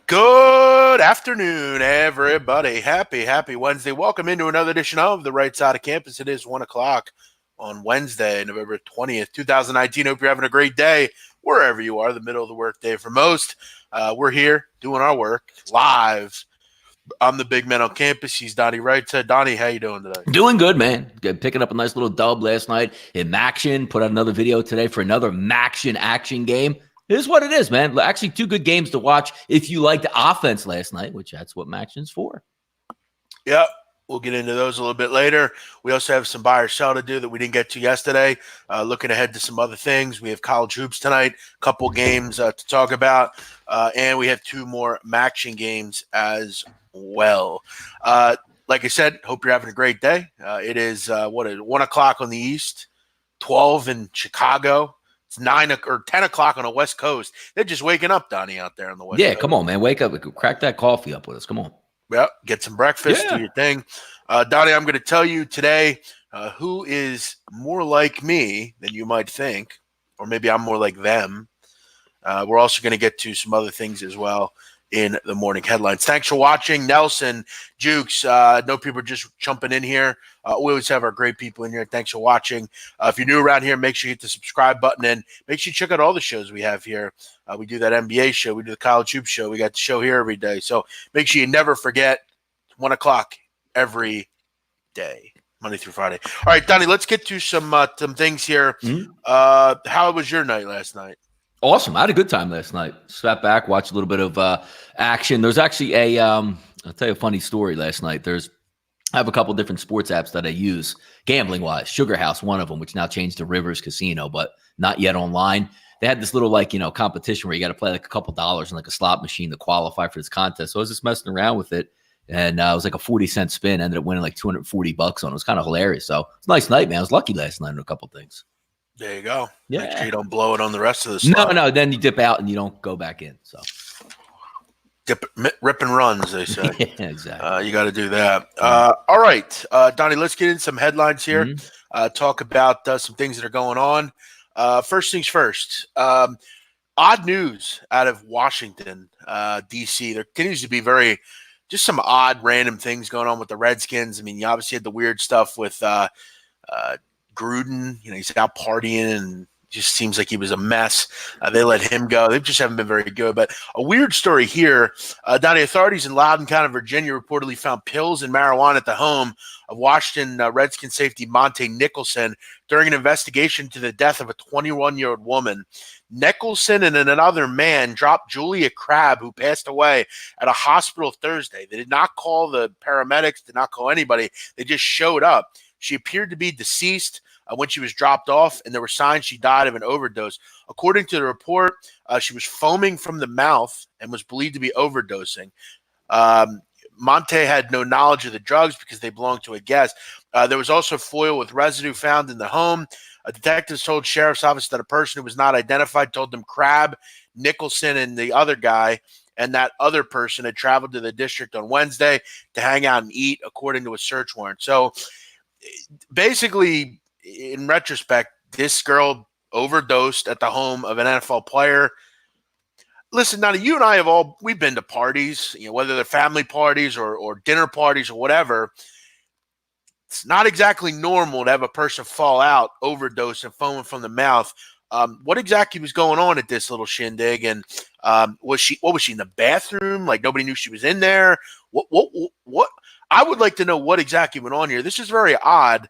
Good afternoon, everybody. Happy Wednesday. Welcome into another edition of the Right Side of Campus. It is 1 o'clock on Wednesday, November 20th, 2019. Hope you're having a great day wherever you are, the middle of the workday for most. We're here doing our work live. I'm the big man on campus. He's Donnie Rightside. Donnie, how you doing today? Doing good, man. Picking up a nice little dub last night in Maction. Put out another video today for another Maction action game. It is what it is, man. Actually, two good games to watch if you liked the offense last night, which that's what Maction's for. Yep. We'll get into those a little bit later. We also have some buy or sell to do that we didn't get to yesterday. Looking ahead to some other things. We have college hoops tonight, a couple games to talk about, and we have two more Maction games as well. Like I said, hope you're having a great day. It is 1 o'clock on the East, 12 in Chicago. It's 9 or 10 o'clock on the West Coast. They're just waking up, Donnie, out there on the West Coast. Yeah, come on, man. Wake up. Crack that coffee up with us. Come on. Yep, get some breakfast, do your thing. Donnie, I'm going to tell you today who is more like me than you might think, or maybe I'm more like them. We're also going to get to some other things as well in the morning headlines. Thanks for watching. Nelson, Jukes, no people are just jumping in here. We always have our great people in here. Thanks for watching. If you're new around here, make sure you hit the subscribe button and make sure you check out all the shows we have here. We do that NBA show. We do the college hoop show. We got the show here every day. So make sure you never forget 1 o'clock every day, Monday through Friday. All right, Donnie, let's get to some things here. How was your night last night? Awesome. I had a good time last night. Sat back, watched a little bit of action. There's actually I'll tell you a funny story last night. I have a couple different sports apps that I use gambling-wise. Sugar House, one of them, which now changed to Rivers Casino, but not yet online. They had this little competition where you got to play like a couple dollars in like a slot machine to qualify for this contest. So I was just messing around with it, and it was like a 40-cent spin. Ended up winning like $240 on it. It was kind of hilarious. So it's a nice night, man. I was lucky last night on a couple things. There you go. Yeah. Make sure you don't blow it on the rest of the slot. No. Then you dip out and you don't go back in. So rip and run, as they say. Yeah, exactly. You got to do that. All right, Donnie, let's get into some headlines here. Talk about some things that are going on. First things first. Odd news out of Washington, D.C. There continues to be just some odd, random things going on with the Redskins. I mean, you obviously had the weird stuff with Gruden. He's out partying and just seems like he was a mess. They let him go. They just haven't been very good. But a weird story here. Donnie, authorities in Loudoun County, Virginia reportedly found pills and marijuana at the home of Washington Redskins safety Monte Nicholson during an investigation to the death of a 21-year-old woman. Nicholson and another man dropped Julia Crabb, who passed away, at a hospital Thursday. They did not call the paramedics, did not call anybody. They just showed up. She appeared to be deceased when she was dropped off, and there were signs she died of an overdose. According to the report, she was foaming from the mouth and was believed to be overdosing. Monte had no knowledge of the drugs because they belonged to a guest. There was also foil with residue found in the home. Detectives told sheriff's office that a person who was not identified told them Crabb, Nicholson, and the other guy and that other person had traveled to the district on Wednesday to hang out and eat, according to a search warrant. So basically, in retrospect, this girl overdosed at the home of an NFL player. Listen, now you and I we've been to parties, whether they're family parties or dinner parties or whatever. It's not exactly normal to have a person fall out, overdose, and foaming from the mouth. What exactly was going on at this little shindig? And was she in the bathroom? Like nobody knew she was in there? What? I would like to know what exactly went on here. This is very odd.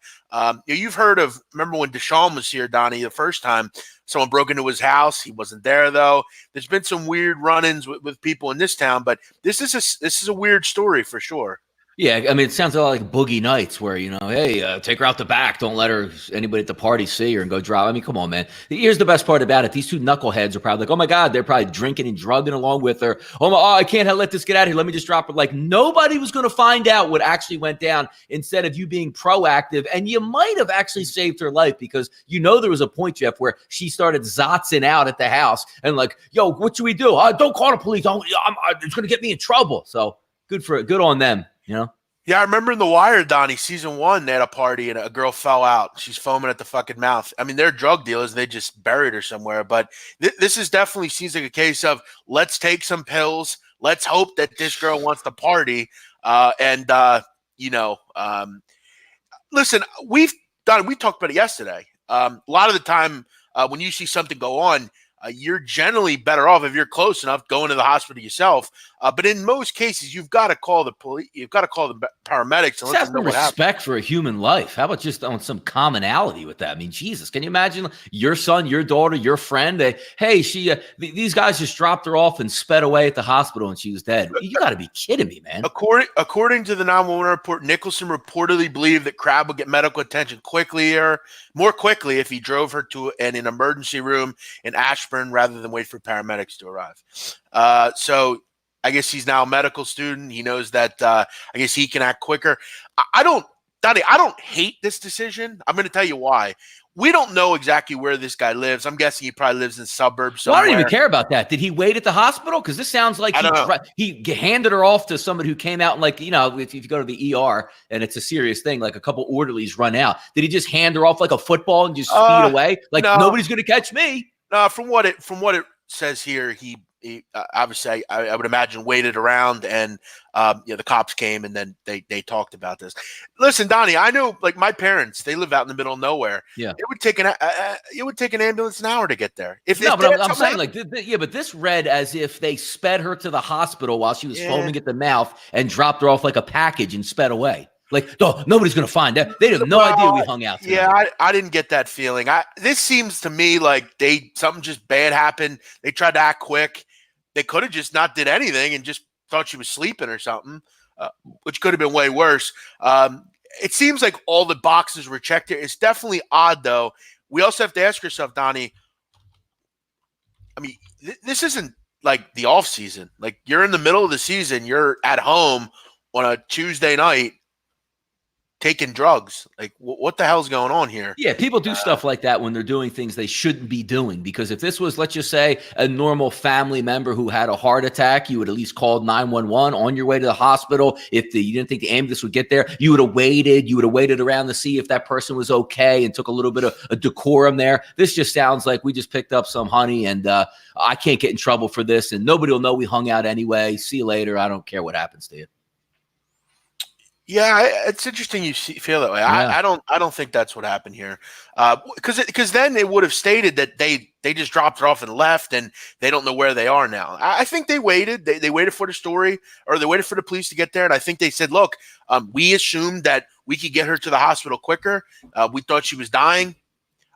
You've heard of, remember when Deshaun was here, Donnie, the first time someone broke into his house. He wasn't there, though. There's been some weird run-ins with people in this town, but this is a weird story for sure. Yeah, I mean, it sounds a lot like Boogie Nights where, hey, take her out the back. Don't let anybody at the party see her and go drive. I mean, come on, man. Here's the best part about it. These two knuckleheads are probably like, oh, my God, they're probably drinking and drugging along with her. I can't let this get out of here. Let me just drop her. Like, nobody was going to find out what actually went down instead of you being proactive. And you might have actually saved her life because there was a point, Jeff, where she started zotzing out at the house and like, yo, what should we do? Don't call the police. It's going to get me in trouble. So good on them. Yeah, I remember in The Wire, Donnie, season 1, they had a party and a girl fell out. She's foaming at the fucking mouth. I mean, they're drug dealers. They just buried her somewhere. But this is definitely seems like a case of let's take some pills. let's hope that this girl wants to party. You know, listen, we talked about it yesterday. A lot of the time when you see something go on, you're generally better off if you're close enough going to the hospital yourself. But in most cases, you've got to call the police. You've got to call the paramedics and Just let have them know some what happened. respect for a human life. How about just on some commonality with that? I mean, Jesus, can you imagine your son, your daughter, your friend? These guys just dropped her off and sped away at the hospital, and she was dead. You got to be kidding me, man. According to the 911 report, Nicholson reportedly believed that Crabb would get medical attention more quickly if he drove her to an emergency room in Ashburn rather than wait for paramedics to arrive. So I guess he's now a medical student. He knows that I guess he can act quicker. Donnie, I don't hate this decision. I'm going to tell you why. We don't know exactly where this guy lives. I'm guessing he probably lives in suburbs somewhere. Well, I don't even care about that. Did he wait at the hospital? Because this sounds like he handed her off to somebody who came out and, like, you know, if you go to the ER and it's a serious thing, like a couple orderlies run out. Did he just hand her off like a football and just speed away? Like, no. Nobody's going to catch me. No, from what it says here, he obviously I would imagine waited around, and the cops came, and then they talked about this. Listen, Donnie, I know, like, my parents, they live out in the middle of nowhere. Yeah, it would take an ambulance an hour to get there. I'm saying, like, but this read as if they sped her to the hospital while she was foaming at the mouth and dropped her off like a package and sped away. Like, oh, nobody's going to find that. They have no idea we hung out together. Yeah, I didn't get that feeling. This seems to me like something just bad happened. They tried to act quick. They could have just not did anything and just thought she was sleeping or something, which could have been way worse. It seems like all the boxes were checked here. It's definitely odd, though. We also have to ask yourself, Donnie, I mean, this isn't like the off season. Like, you're in the middle of the season. You're at home on a Tuesday night taking drugs. Like, what the hell's going on here? Yeah, people do stuff like that when they're doing things they shouldn't be doing. Because if this was, let's just say, a normal family member who had a heart attack, you would at least call 911 on your way to the hospital. If you didn't think the ambulance would get there, you would have waited. You would have waited around to see if that person was okay and took a little bit of a decorum there. This just sounds like we just picked up some honey, and I can't get in trouble for this, and nobody will know we hung out anyway. See you later. I don't care what happens to you. Yeah, it's interesting you feel that way. Yeah. I don't think that's what happened here, because then they would have stated that they just dropped her off and left, and they don't know where they are now. I think they waited. They waited for the story, or they waited for the police to get there, and I think they said, "Look, we assumed that we could get her to the hospital quicker. We thought she was dying."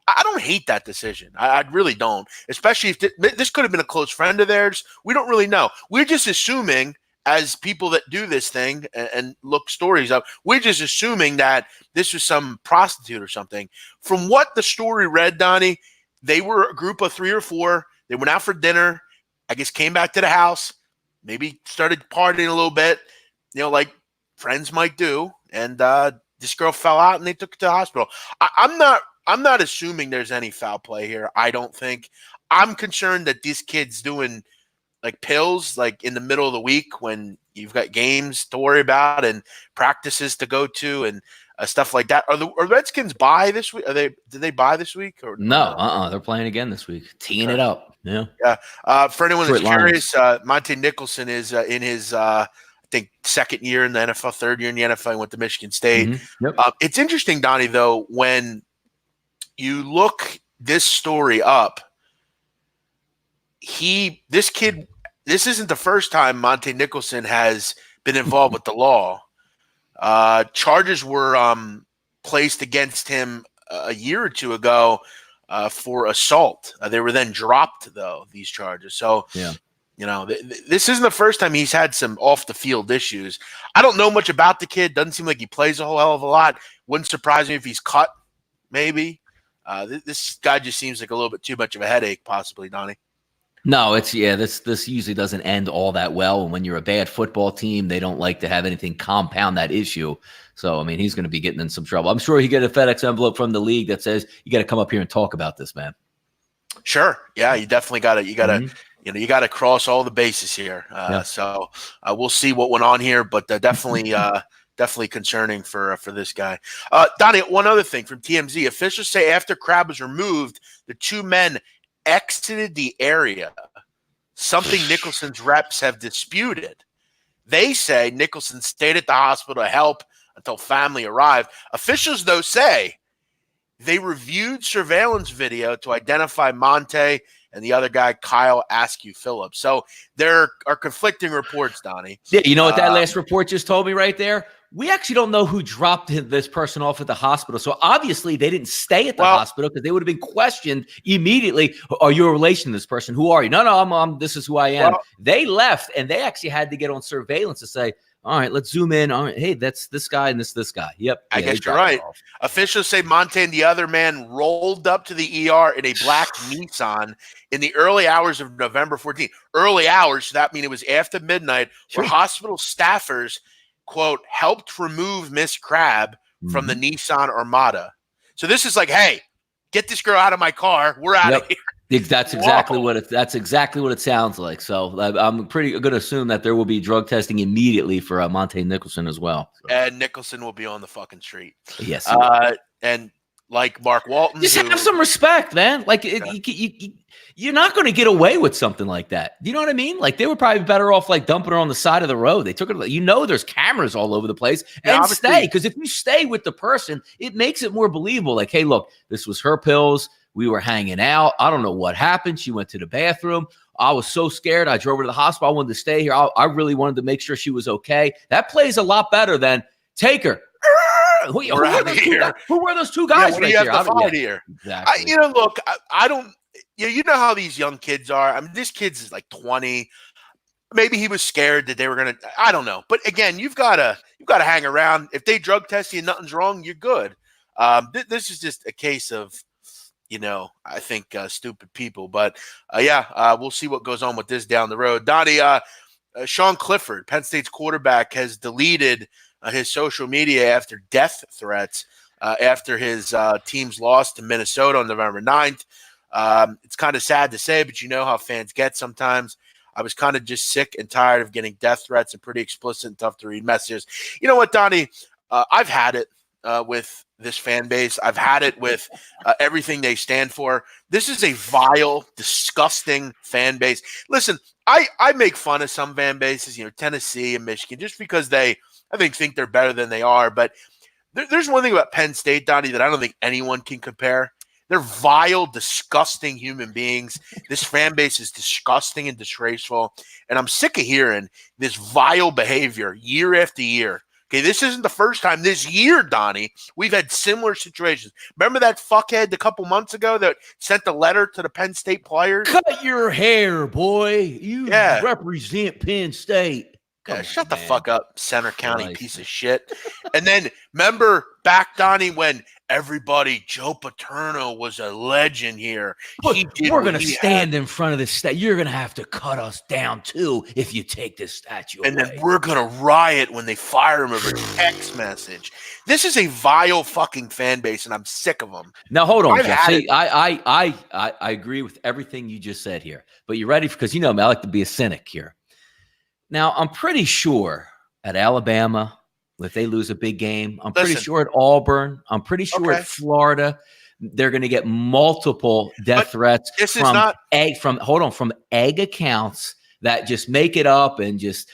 I don't hate that decision. I really don't, especially if this could have been a close friend of theirs. We don't really know. We're just assuming, as people that do this thing and look stories up, we're just assuming that this was some prostitute or something. From what the story read, Donnie, they were a group of 3 or 4. They went out for dinner, I guess came back to the house, maybe started partying a little bit, like friends might do. And this girl fell out and they took her to the hospital. I'm not assuming there's any foul play here. I don't think. I'm concerned that this kid's doing like pills, like in the middle of the week when you've got games to worry about and practices to go to and stuff like that. Are Redskins bye this week? Did they bye this week or no? They're playing again this week, teeing it up. Yeah. For anyone that's curious, Monte Nicholson is in his I think second year in the NFL, third year in the NFL. He went to Michigan State. Mm-hmm. Yep. It's interesting, Donnie, though, when you look this story up. This isn't the first time Monte Nicholson has been involved with the law. Charges were placed against him a year or two ago for assault. They were then dropped, though, these charges. So, yeah. This isn't the first time he's had some off-the-field issues. I don't know much about the kid. Doesn't seem like he plays a whole hell of a lot. Wouldn't surprise me if he's cut, maybe. This guy just seems like a little bit too much of a headache, possibly, Donnie. No, this usually doesn't end all that well. And when you're a bad football team, they don't like to have anything compound that issue. So, I mean, he's going to be getting in some trouble. I'm sure he get a FedEx envelope from the league that says, you got to come up here and talk about this, man. Sure. Yeah, you definitely got to, you got to cross all the bases here. So we'll see what went on here, but definitely, definitely concerning for this guy. Donnie, one other thing from TMZ. Officials say after Crabb was removed, the 2 men exited the area. something Nicholson's reps have disputed. They say Nicholson stayed at the hospital to help until family arrived. Officials, though, say they reviewed surveillance video to identify Monte and the other guy, Kyle Askew Phillips. So there are conflicting reports, Donnie. Yeah, you know what that last report just told me right there? We actually don't know who dropped this person off at the hospital. So obviously they didn't stay at the hospital because they would have been questioned immediately. Are you a relation to this person? Who are you? No, I'm this is who I am. Well, they left and they actually had to get on surveillance to say, all right, let's zoom in. All right, hey, that's this guy and this guy. Yep. I guess you're right. Officials say Monte and the other man rolled up to the ER in a black Nissan in the early hours of November 14th. Early hours, so that means it was after midnight, where hospital staffers, quote, helped remove Miss Crabb from the Nissan Armada. So this is like, hey, get this girl out of my car. We're out of here. That's exactly what it sounds like. So I'm pretty going to assume that there will be drug testing immediately for Monte Nicholson as well. So. And Nicholson will be on the fucking street. Yes. And like Mark Walton, just have some respect, man. Like you're not going to get away with something like that. You know what I mean? Like they were probably better off like dumping her on the side of the road. They took her. You know, there's cameras all over the place, and stay because if you stay with the person, it makes it more believable. Like, hey, look, this was her pills. We were hanging out. I don't know what happened. She went to the bathroom. I was so scared. I drove her to the hospital. I wanted to stay here. I really wanted to make sure she was okay. That plays a lot better than take her. Who were those two guys right here? Exactly. Look, I don't. You know how these young kids are. I mean, this kid's is like 20. Maybe he was scared that they were gonna. I don't know. But again, you've got to hang around. If they drug test you and nothing's wrong, you're good. This is just a case of. I think stupid people, but we'll see what goes on with this down the road. Donnie, Sean Clifford, Penn State's quarterback, has deleted his social media after death threats after his team's loss to Minnesota on November 9th. It's kind of sad to say, but you know how fans get sometimes. I was kind of just sick and tired of getting death threats and pretty explicit and tough to read messages. You know what, Donnie? I've had it with this fan base. I've had it with everything they stand for. This is a vile, disgusting fan base. Listen, I make fun of some fan bases, Tennessee and Michigan, just because they, I think they're better than they are. But there's one thing about Penn State, Donnie, that I don't think anyone can compare. They're vile, disgusting human beings. This fan base is disgusting and disgraceful. And I'm sick of hearing this vile behavior year after year. Okay, this isn't the first time this year, Donnie. We've had similar situations. Remember that fuckhead a couple months ago that sent a letter to the Penn State players? Cut your hair, boy. You represent Penn State. Shut the fuck up, Center County piece of shit. And then remember back, Donnie, when everybody, Joe Paterno was a legend here. We're going to stand in front of this statue. You're going to have to cut us down, too, if you take this statue away. And then we're going to riot when they fire him over text message. This is a vile fucking fan base, and I'm sick of them. Now, hold on, Jeff. See, I agree with everything you just said here. But you ready? Because, I like to be a cynic here. Now, I'm pretty sure at Alabama, if they lose a big game, I'm pretty sure at Auburn, I'm pretty sure at Florida, they're going to get multiple death threats from egg accounts that just make it up and just,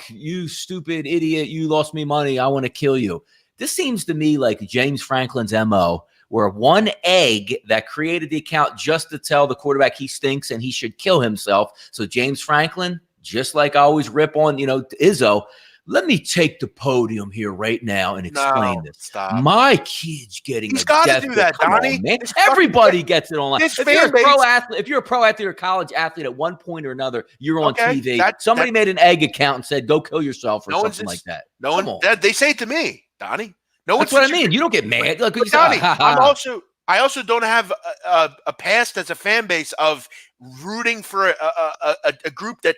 you stupid idiot, you lost me money, I want to kill you. This seems to me like James Franklin's MO, where one egg that created the account just to tell the quarterback he stinks and he should kill himself. So James Franklin, just like I always rip on, Izzo, let me take the podium here right now and explain this. Stop. My kid's getting He's got to do that, Donnie. Everybody gets it online. If you're a pro athlete or college athlete at one point or another, you're on TV. Somebody made an egg account and said, go kill yourself or something like that. They say it to me, Donnie. That's what I mean. You don't get mad. Look, Donnie, I also don't have a past as a fan base of rooting for a group that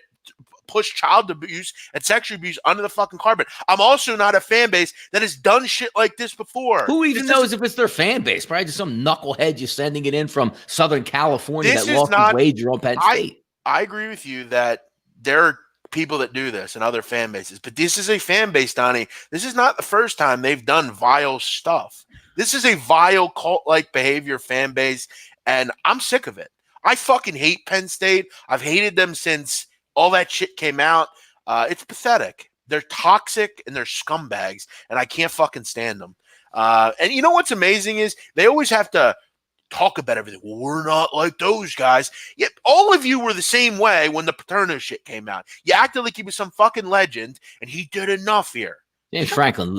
push child abuse and sexual abuse under the fucking carpet. I'm also not a fan base that has done shit like this before. Who even knows if it's their fan base? Probably just some knucklehead just sending it in from Southern California that lost his wager on Penn State. I agree with you that there are people that do this and other fan bases, but this is a fan base, Donnie. This is not the first time they've done vile stuff. This is a vile cult-like behavior fan base, and I'm sick of it. I fucking hate Penn State. I've hated them since all that shit came out. It's pathetic. They're toxic and they're scumbags, and I can't fucking stand them. And you know what's amazing is they always have to talk about everything. Well, we're not like those guys. Yet all of you were the same way when the Paterno shit came out. You acted like he was some fucking legend, and he did enough here. James Franklin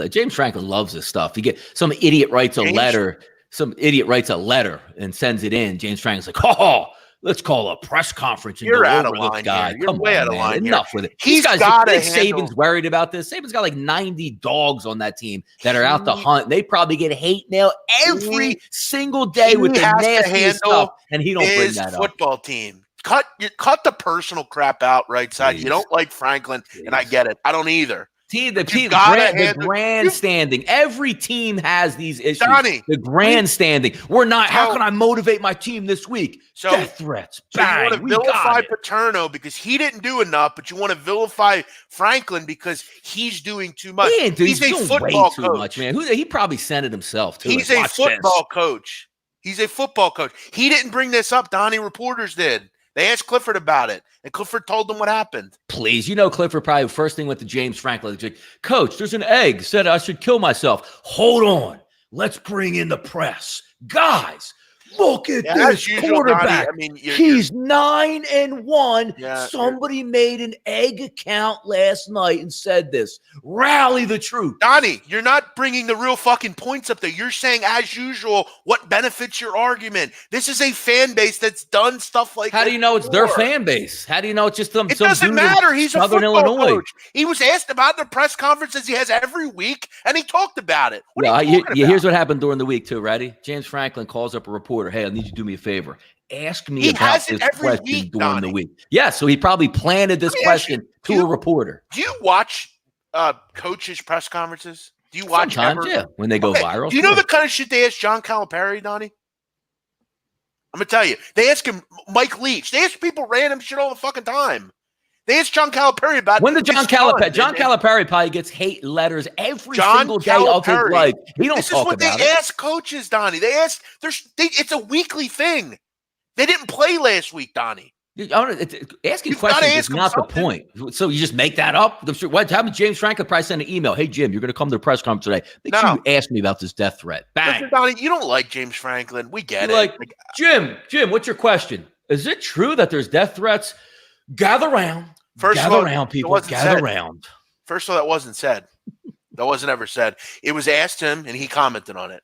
loves this stuff. You get some idiot writes a letter. Some idiot writes a letter and sends it in. James Franklin's like, oh, let's call a press conference. And You're go out over of line this guy. here. You're Come way on, out of man. line Enough here. with it. He's These guys, got to Saban's worried about this. Saban's got like 90 dogs on that team that are out to hunt. They probably get hate mail every single day with the nastiest stuff, and he don't bring that up. Football team. Cut the personal crap out, Rightside. You don't like Franklin, and I get it. I don't either. The grandstanding. Every team has these issues. Donnie, the grandstanding. We're not. How can I motivate my team this week? So death threats. So you want to vilify Paterno because he didn't do enough, but you want to vilify Franklin because he's doing too much. He's a football coach, much, man. He probably sent it himself too. He's a football coach. He's a football coach. He didn't bring this up. Donnie, reporters did. They asked Clifford about it, and Clifford told them what happened. Please, Clifford probably first thing went to James Franklin. Like, Coach, there's an egg. Said I should kill myself. Hold on. Let's bring in the press. Guys, look at this quarterback. He's 9-1. Yeah, somebody made an egg account last night and said this. Rally the truth. Donnie, you're not bringing the real fucking points up there. You're saying, as usual, what benefits your argument. This is a fan base that's done stuff like How do you know it's their fan base? How do you know it's just some It doesn't matter. He's a Southern football Illinois coach. He was asked about the press conferences he has every week, and he talked about it. What are you talking about? Here's what happened during the week, too. Ready? James Franklin calls up a reporter. Hey, I need you to do me a favor. Ask me about this question during the week. Yeah, so he probably planted this question to a reporter. Do you watch coaches' press conferences? Do you watch sometimes? Yeah, when they go viral. Do you know the kind of shit they ask John Calipari, Donnie? I'm gonna tell you. They ask him Mike Leach. They ask people random shit all the fucking time. They asked John Calipari about when the John Calipari probably gets hate letters every single day of his life. He don't talk about it. This is what they ask coaches, Donnie. They ask. It's a weekly thing. They didn't play last week, Donnie. Asking questions is not the point. So you just make that up. What happened? James Franklin probably sent an email. Hey Jim, you're going to come to the press conference today. Make sure you ask me about this death threat. Bang. Listen, Donnie, you don't like James Franklin. We get it. Like Jim, what's your question? Is it true that there's death threats? Gather round. Gather round, people. Gather round. First of all, that wasn't said. That wasn't ever said. It was asked him, and he commented on it.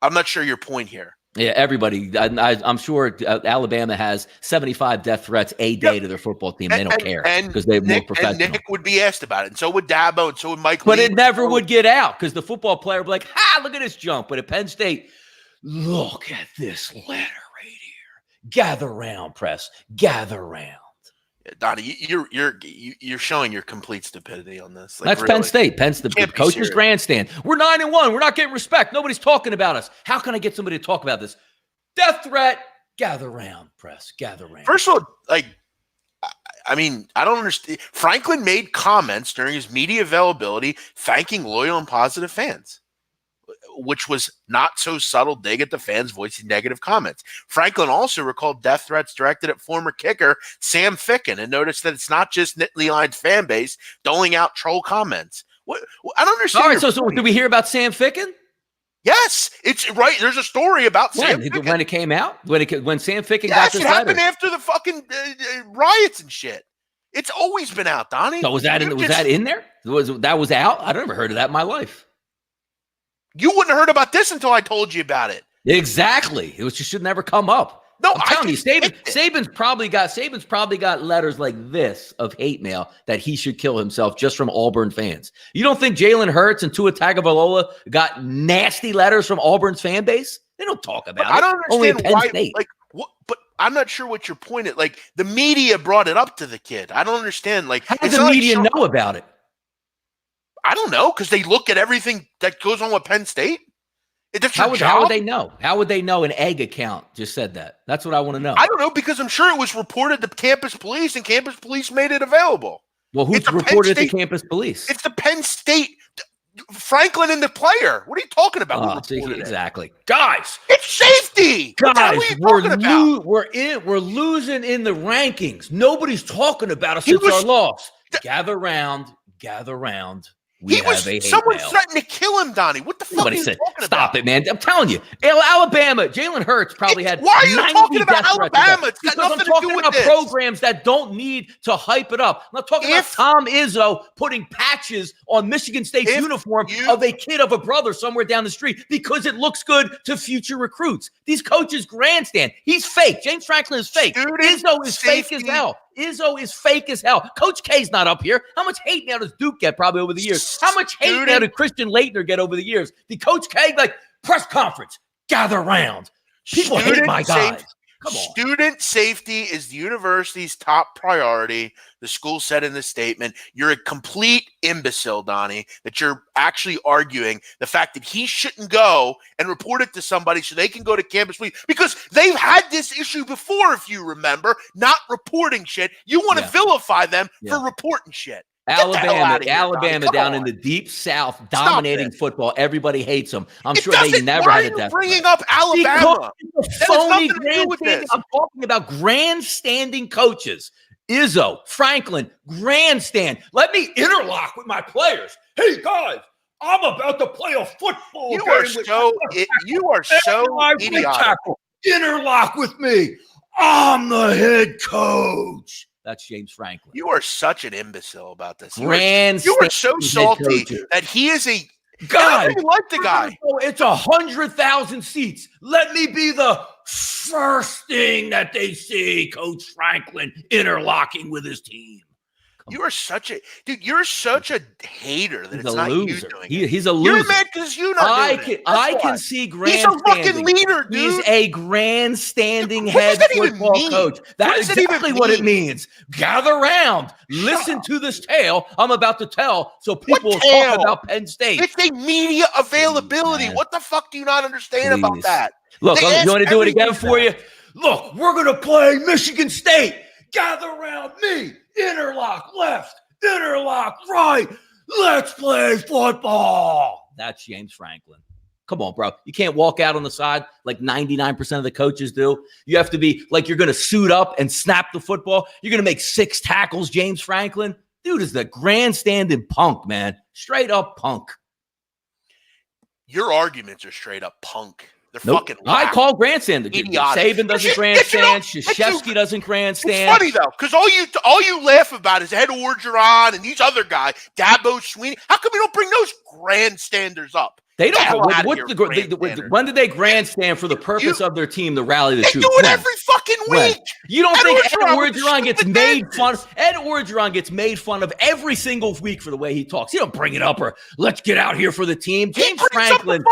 I'm not sure your point here. Yeah, everybody. I'm sure Alabama has 75 death threats a day to their football team. They don't care because they're more professional. And Nick would be asked about it, and so would Dabo, and so would Mike. But it never would get out because the football player would be like, "Ha! Look at this jump." But at Penn State, look at this letter right here. Gather round, press. Gather round. Donnie, you're showing your complete stupidity on this. That's really. Penn State. The coach's grandstand. We're 9-1. We're not getting respect. Nobody's talking about us. How can I get somebody to talk about this? Death threat. Gather round, press. Gather round. First of all, I don't understand. Franklin made comments during his media availability thanking loyal and positive fans, which was not so subtle dig at the fans voicing negative comments. Franklin also recalled death threats directed at former kicker Sam Ficken and noticed that it's not just Nittany Lions fan base doling out troll comments. What I don't understand. All right, so did we hear about Sam Ficken? Yes, it's right. There's a story about Sam Ficken. When it came out? When Sam Ficken got this letter? Yes, it happened after the fucking riots and shit. It's always been out, Donnie. So was that in there? That was out? I never heard of that in my life. You wouldn't have heard about this until I told you about it. Exactly. It should never come up. No, I'm telling you, Saban's probably got letters like this of hate mail that he should kill himself just from Auburn fans. You don't think Jalen Hurts and Tua Tagovailoa got nasty letters from Auburn's fan base? They don't talk about it. I don't understand why. But I'm not sure what your point is. The media brought it up to the kid. I don't understand. How does the media know about it? I don't know, because they look at everything that goes on with Penn State. How would they know? How would they know an egg account just said that? That's what I want to know. I don't know, because I'm sure it was reported to campus police, and campus police made it available. Well, who's reported to campus police? It's the Penn State. Franklin and the player. What are you talking about? Exactly, guys. It's safety. Guys, what are you talking about? We're losing in the rankings. Nobody's talking about us since our loss. Gather round. Someone threatened to kill him, Donnie. What the fuck are you talking about? Stop it, man. I'm telling you. Alabama, Jalen Hurts probably had Why are you talking about Alabama? It's got because nothing I'm talking to do with about this. programs that don't need to hype it up. I'm not talking about Tom Izzo putting patches on Michigan State's uniform of a kid of a brother somewhere down the street because it looks good to future recruits. These coaches grandstand. He's fake. James Franklin is fake. Izzo is fake as hell. Izzo is fake as hell. Coach K's not up here. How much hate now does Duke get probably over the years? How much hate now did Christian Leitner get over the years? Did Coach K, press conference, gather round? People hate my guys. Come on. Student safety is the university's top priority. The school said in the statement, you're a complete imbecile, Donnie, that you're actually arguing the fact that he shouldn't go and report it to somebody so they can go to campus because they've had this issue before, if you remember, not reporting shit. You want to vilify them for reporting shit. Alabama down in the deep South, dominating football. Everybody hates them. I'm sure they never had a death. Bringing up Alabama, phony grandstanding. I'm talking about grandstanding coaches. Izzo, Franklin, grandstand. Let me interlock with my players. Hey guys, I'm about to play a football game. You are so idiotic. Interlock with me. I'm the head coach. That's James Franklin. You are such an imbecile about this. You are so salty that he is a guy. I don't even like the guy. It's 100,000 seats. Let me be the first thing that they see. Coach Franklin interlocking with his team. You are such a dude. You're such a hater that it's not you doing it. He's a loser. You're mad because you're not doing it. I can see grandstanding. He's a fucking leader, dude. He's a grandstanding head football coach. That's exactly what it means. Gather round. Listen to this tale I'm about to tell so people will talk about Penn State. It's a media availability. What the fuck do you not understand about that? Look, you want to do it again for you? Look, we're going to play Michigan State. Gather around me. Interlock left, interlock right. Let's play football. That's James Franklin. Come on, bro. You can't walk out on the side like 99% of the coaches do. You have to be like you're going to suit up and snap the football. You're going to make 6 tackles, James Franklin. Dude is the grandstanding punk, man. Straight up punk. Your arguments are straight up punk. They're fucking I call grandstand. Saban doesn't grandstand. Krzyzewski doesn't grandstand. It's funny though, because all you laugh about is Ed Orgeron and these other guys, Dabo Sweeney. How come you don't bring those grandstanders up? They don't. When did they grandstand for the purpose of their team to rally the troops? They do it every fucking week. You don't think Ed Orgeron gets made fun of? Ed Orgeron gets made fun of every single week for the way he talks. He don't bring it up or let's get out here for the team. James Franklin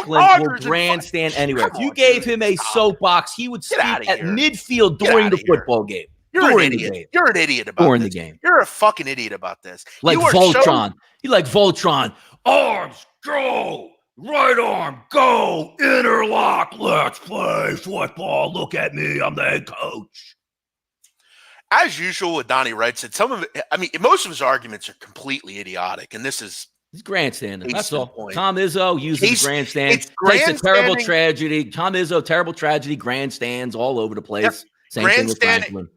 will grandstand anywhere. If you gave him a soapbox, he would speak at midfield during the football game. You're an idiot. You're an idiot about during the game. You're a fucking idiot about this. Like Voltron. You like Voltron. Arms, go. Right arm, go. Interlock. Let's play football. Look at me. I'm the head coach. As usual with Donnie Rightside, most of his arguments are completely idiotic, and this is he's grandstanding. That's all. Point. Tom Izzo uses grandstand. Takes a terrible tragedy. Tom Izzo, terrible tragedy, grandstands all over the place. Same thing with Franklin.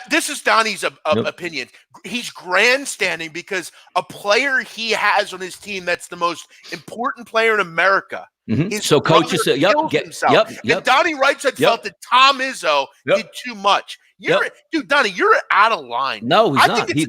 This is Donnie's opinion. He's grandstanding because a player he has on his team that's the most important player in America. So coaches say, yep. And Donnie Rightside felt that Tom Izzo did too much. Dude, Donnie, you're out of line. No, he's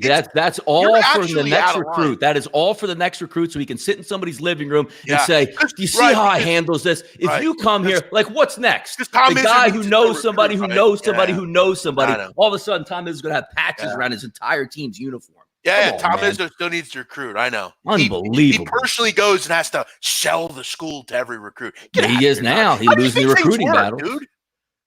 not. That's all for the next recruit. That is all for the next recruit, so he can sit in somebody's living room and say, "Do you see how I handles this? If you come here, like, what's next? The guy who knows somebody who knows somebody who knows somebody. All of a sudden, Tom is going to have patches around his entire team's uniform. Tom Izzo still needs to recruit. I know. Unbelievable. He personally goes and has to sell the school to every recruit. He is now. He's losing the recruiting battle, dude.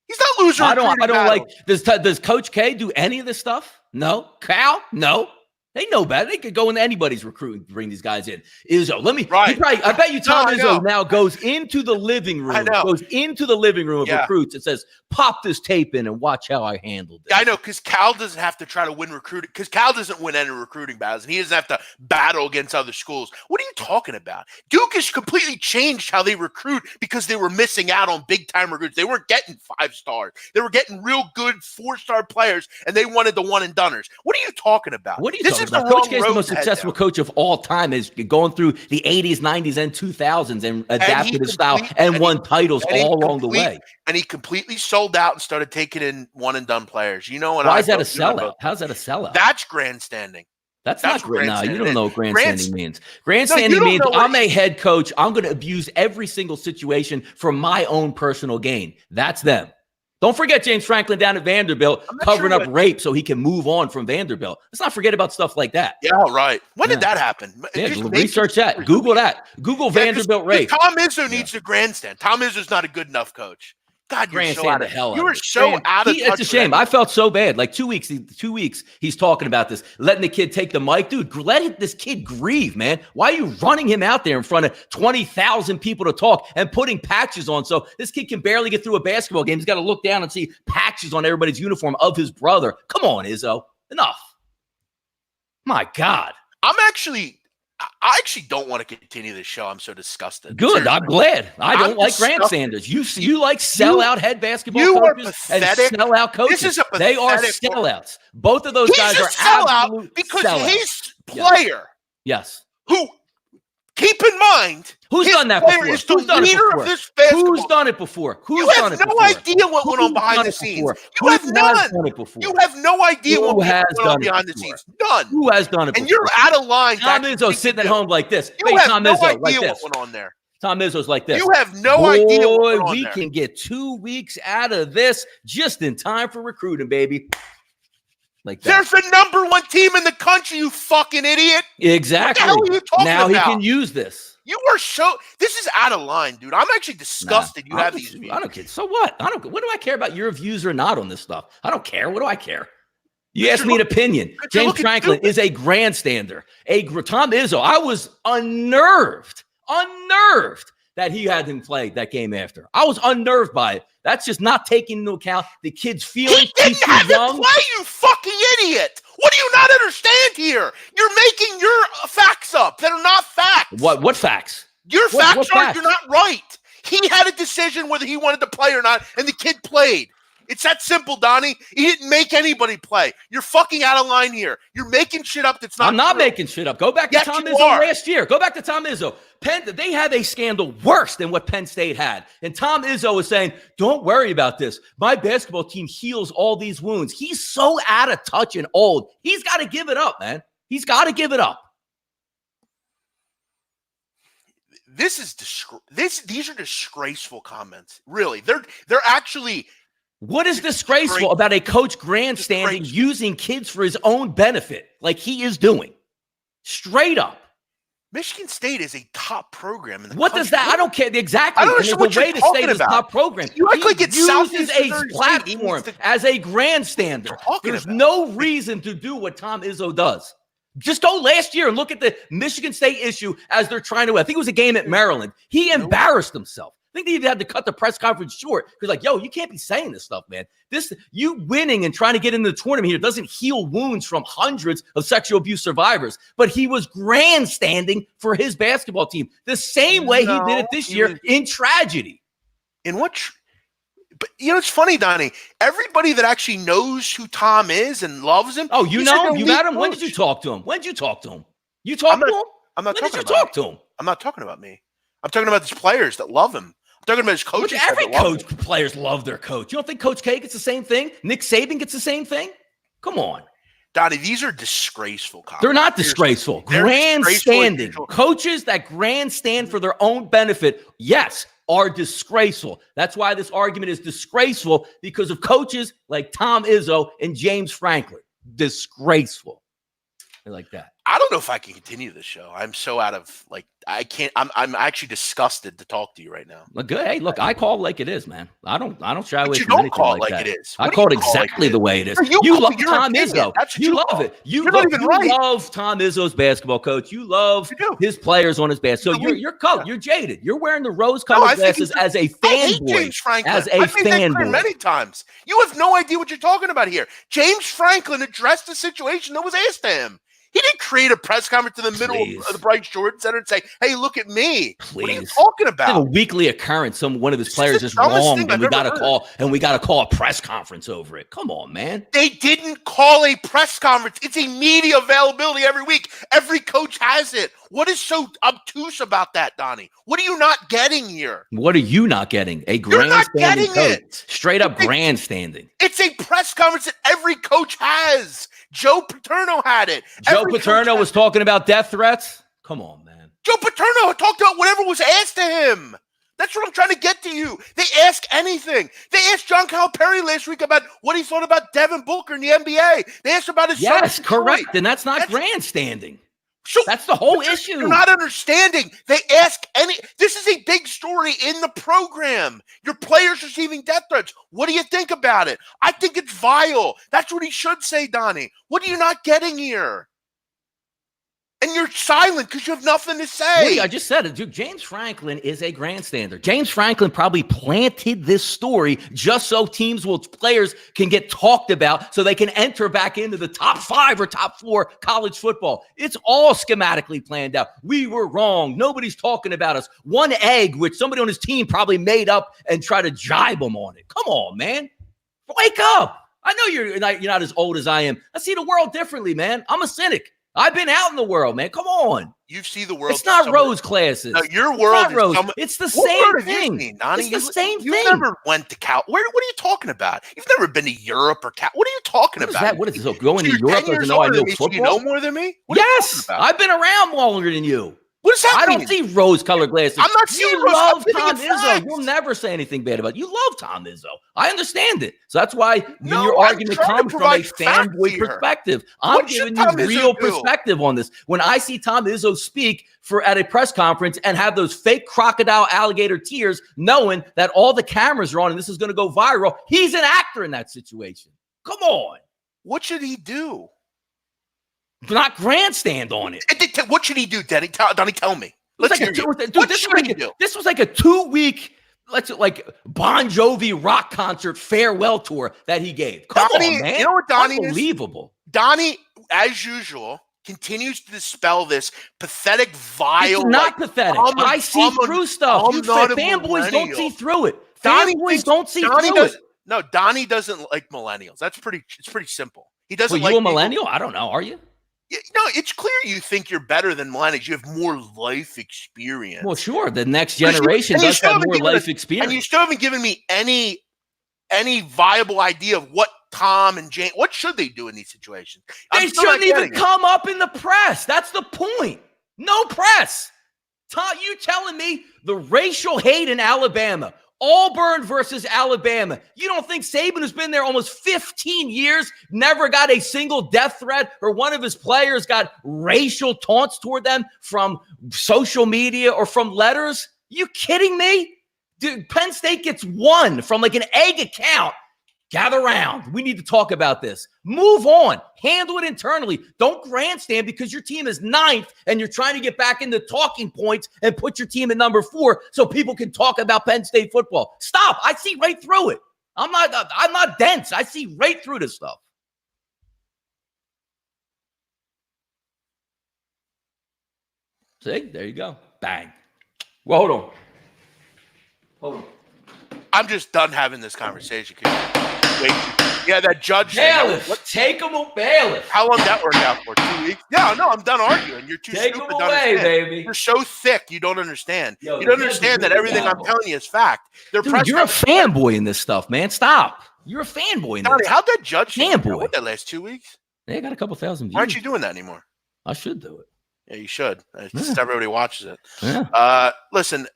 He's not losing. I don't like. Does Coach K do any of this stuff? No. Cal? No. They know better. They could go into anybody's recruiting to bring these guys in. Izzo, Right. I bet you Tom No, I Izzo know. now goes into the living room. Goes into the living room of recruits and says, "Pop this tape in and watch how I handled it." I know, because Cal doesn't have to try to win recruiting, because Cal doesn't win any recruiting battles, and he doesn't have to battle against other schools. What are you talking about? Duke has completely changed how they recruit because they were missing out on big-time recruits. They weren't getting 5 stars. They were getting real good 4-star players, and they wanted the one-and-doners. What are you talking about? What are you talking about? Coach K is the most successful coach of all time, is going through the 80s, 90s, and 2000s and adapted his style and won titles all along the way. And he completely sold out and started taking in one-and-done players. You know, why is that a sellout? How's that a sellout? That's grandstanding. That's not great. No, you don't know what grandstanding means. Grandstanding means I'm a head coach. I'm going to abuse every single situation for my own personal gain. That's them. Don't forget James Franklin down at Vanderbilt covering up rape so he can move on from Vanderbilt. Let's not forget about stuff like that. Yeah, right. When did that happen? Yeah, research that. Google that. Google Vanderbilt rape. Tom Izzo needs to grandstand. Tom Izzo's not a good enough coach. God, you're so out of hell. You were so out of touch. It's a shame. I felt so bad. Like 2 weeks, he's talking about this, letting the kid take the mic. Dude, let this kid grieve, man. Why are you running him out there in front of 20,000 people to talk and putting patches on so this kid can barely get through a basketball game? He's got to look down and see patches on everybody's uniform of his brother. Come on, Izzo. Enough. My God. I actually don't want to continue this show. I'm so disgusted. Good. Seriously. I'm glad. I don't like grandstanders. You like sellout head basketball coaches and sellout coaches. They are sellouts. Both of those guys are absolute because sellouts. His player, yes, who, keep in mind, who's done that before? Is the leader of this basketball. Who's done it before? You have no idea what went on behind the scenes. You have none. You have no idea what went on behind the scenes. None. Who has done it before? And you're out of line. Tom Izzo sitting at home like this. You have no idea what went on there. Tom Izzo's like this. You have no idea what went on there. We can get 2 weeks out of this just in time for recruiting, baby. Like that. There's the #1 team in the country, you fucking idiot. Exactly. What the hell are you talking now about? He can use this. You are this is out of line, dude. I'm actually disgusted you have these views. I don't care. So what? What do I care about your views or not on this stuff? I don't care. What do I care? You asked me an opinion. James Franklin is a grandstander. Tom Izzo, I was unnerved that he had him play that game after. I was unnerved by it. That's just not taking into account the kid's feelings. He didn't have him play, you fucking idiot. What do you not understand here? You're making your facts up that are not facts. What facts? Your facts are you're not right. He had a decision whether he wanted to play or not, and the kid played. It's that simple, Donnie. He didn't make anybody play. You're fucking out of line here. You're making shit up that's not I'm not making shit up. Go back to Tom Izzo last year. Go back to Tom Izzo. They have a scandal worse than what Penn State had. And Tom Izzo is saying, don't worry about this. My basketball team heals all these wounds. He's so out of touch and old. He's got to give it up, man. He's got to give it up. These are disgraceful comments. Really. They're actually... What is disgraceful about a coach grandstanding using kids for his own benefit like he is doing? Straight up. Michigan State is a top program in the country. Does that? I don't care. Exactly. I don't understand what you're talking about. Top program. You act like it's uses a platform as a grandstander. There's no reason to do what Tom Izzo does. Just go last year and look at the Michigan State issue as they're trying to. I think it was a game at Maryland. He embarrassed himself. I think they even had to cut the press conference short because, like, yo, you can't be saying this stuff, man. You winning and trying to get into the tournament here doesn't heal wounds from hundreds of sexual abuse survivors. But he was grandstanding for his basketball team the same way he did it this year in tragedy. In what? But you know, it's funny, Donnie. Everybody that actually knows who Tom is and loves him. Oh, you know him? You met him? When did you talk to him? You talked to him? I'm not when did you talk to him? I'm not talking about me. I'm talking about these players that love him. I'm talking about his coaches. Players love their coach. You don't think Coach K gets the same thing? Nick Saban gets the same thing? Come on. Donnie, these are disgraceful comments. They're not disgraceful. Grandstanding. Coaches that grandstand for their own benefit, yes, are disgraceful. That's why this argument is disgraceful, because of coaches like Tom Izzo and James Franklin. Disgraceful. They're like that. I don't know if I can continue this show. I'm so out of I can't. I'm actually disgusted to talk to you right now. Look good. Hey, look, I call it like it is, man. I don't shy away But you from don't anything call it like like that. it is. I What do call it you call exactly the way it is. No, You love your Tom opinion. Izzo. That's what You you love it. You're not even right. Love Tom Izzo's basketball coach. You love You do. his players on his basketball. So you're color. You're jaded. You're wearing the rose-colored glasses as a fanboy. I hate James Franklin. As a I've made that clear fanboy. many times. You have no idea what you're talking about here. James Franklin addressed the situation that was asked to him. He didn't create a press conference in the middle of the Bryce Jordan Center and say, "Hey, look at me." Please. What are you talking about? It's like a weekly occurrence. One of his players is wrong, and we got to call a press conference over it. Come on, man. They didn't call a press conference. It's a media availability every week. Every coach has it. What is so obtuse about that, Donnie? What are you not getting here? What are you not getting? A grandstanding coach. Straight up grandstanding. It's a press conference that every coach has. Joe Paterno had it. Joe Paterno was talking about death threats? Come on, man. Joe Paterno talked about whatever was asked to him. That's what I'm trying to get to you. They ask anything. They asked John Calipari last week about what he thought about Devin Booker in the NBA. They asked about his Yes, correct. And that's not grandstanding. So that's the whole issue. You're not understanding. They ask this is a big story in the program. Your players receiving death threats. What do you think about it? I think it's vile. That's what he should say, Donnie. What are you not getting here? And you're silent because you have nothing to say. I just said it, dude. James Franklin is a grandstander. James Franklin probably planted this story just so players can get talked about so they can enter back into the top 5 or top 4 college football. It's all schematically planned out. We were wrong. Nobody's talking about us. One egg, which somebody on his team probably made up and tried to jibe him on it. Come on, man. Wake up. I know you're not as old as I am. I see the world differently, man. I'm a cynic. I've been out in the world, man. Come on. You see the world. It's not rose classes. No, your world is it's the same thing. It's the same thing. You never went to Cal. What are you talking about? You've never been to Europe or Cal. What are you talking about? What is this? So going to Europe doesn't know I know football? You know more than me? Yes. I've been around longer than you. What does that I mean? don't see rose-colored glasses. I'm not seeing you love Tom Izzo. You'll never say anything bad about it. You love Tom Izzo. I understand it. So that's why your argument comes from a fanboy perspective. I'm giving you real perspective on this. When I see Tom Izzo speak at a press conference and have those fake crocodile alligator tears, knowing that all the cameras are on and this is going to go viral, he's an actor in that situation. Come on. What should he do? Not grandstand on it. What should he do, Donnie? Tell me. Let's hear you. What should he do? This was like a 2-week, Bon Jovi rock concert farewell tour that he gave. Come on, man. You know what Donnie is? Unbelievable. Donnie, as usual, continues to dispel this pathetic, vile. It's not pathetic. I see through stuff. You fanboys don't see through it. Fanboys don't see through it. No, Donnie doesn't like millennials. It's pretty simple. He doesn't like. Are you a millennial? I don't know. Are you? No, it's clear you think you're better than millennials. You have more life experience. Well, sure. The next generation does have more life experience. And you still haven't given me any viable idea of what Tom and Jane, what should they do in these situations? They shouldn't even come up in the press. That's the point. No press. Tom, you telling me the racial hate in Alabama, Auburn versus Alabama. You don't think Saban, who's been there almost 15 years, never got a single death threat or one of his players got racial taunts toward them from social media or from letters? You kidding me? Dude, Penn State gets 1 from an egg account. Gather around. We need to talk about this. Move on. Handle it internally. Don't grandstand because your team is 9th and you're trying to get back into talking points and put your team at number 4 so people can talk about Penn State football. Stop. I see right through it. I'm not dense. I see right through this stuff. See? There you go. Bang. Well, hold on. I'm just done having this conversation. Wait, yeah, that judge. Bailiff. Take him away, bailiff. How long that worked out for? 2 weeks? Yeah, no, I'm done arguing. You're too Take stupid him to away, understand. baby. You're so thick, you don't understand. You don't understand that everything I'm telling you is fact. Dude, you're a fanboy in this stuff, man. Stop. You're a fanboy in this. How'd that judge fanboy? What, that last 2 weeks? They got a couple thousand views. Why aren't you doing that anymore? I should do it. Yeah, you should. Everybody watches it. Yeah. Listen,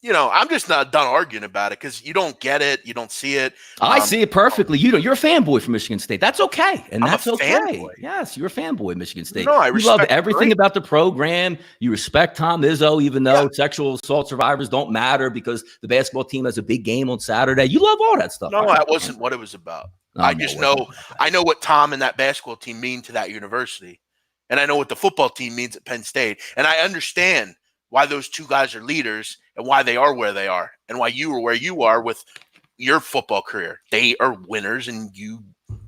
I'm just not done arguing about it because you don't get it. You don't see it. I see it perfectly. You're a fanboy from Michigan State. That's okay. And I'm that's a okay. fanboy. Yes, you're a fanboy, Michigan State. No, I You love respect everything about the program. You respect Tom Izzo, even though sexual assault survivors don't matter because the basketball team has a big game on Saturday. You love all that stuff. No, that wasn't what it was about. I know what Tom and that basketball team mean to that university. And I know what the football team means at Penn State. And I understand why those two guys are leaders and why they are where they are and why you are where you are with your football career. They are winners and you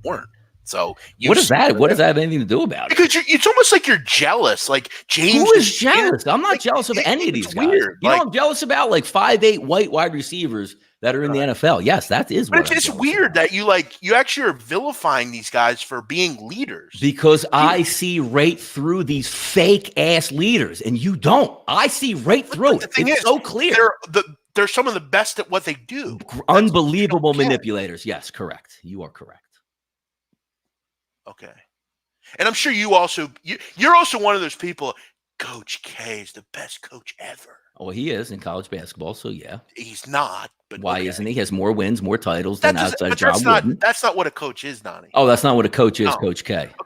weren't. So what does that have anything to do about it? Because it's almost like you're jealous. Like James. Who is jealous? I'm not jealous of any of these guys. Weird. I'm jealous about like 5'8" white wide receivers that are in the NFL. Yes, that is. But it's weird that you actually are vilifying these guys for being leaders. Because I see right through these fake ass leaders, and you don't. I see right through it. It's so clear. They're some of the best at what they do. Unbelievable manipulators. Yes, correct. You are correct. Okay. And I'm sure you're also one of those people. Coach K is the best coach ever. Oh, he is in college basketball, so yeah. He's not. But why isn't he? He has more wins, more titles than outside John Wooden. That's not what a coach is, Donnie. Oh, that's not what a coach is, Coach K. A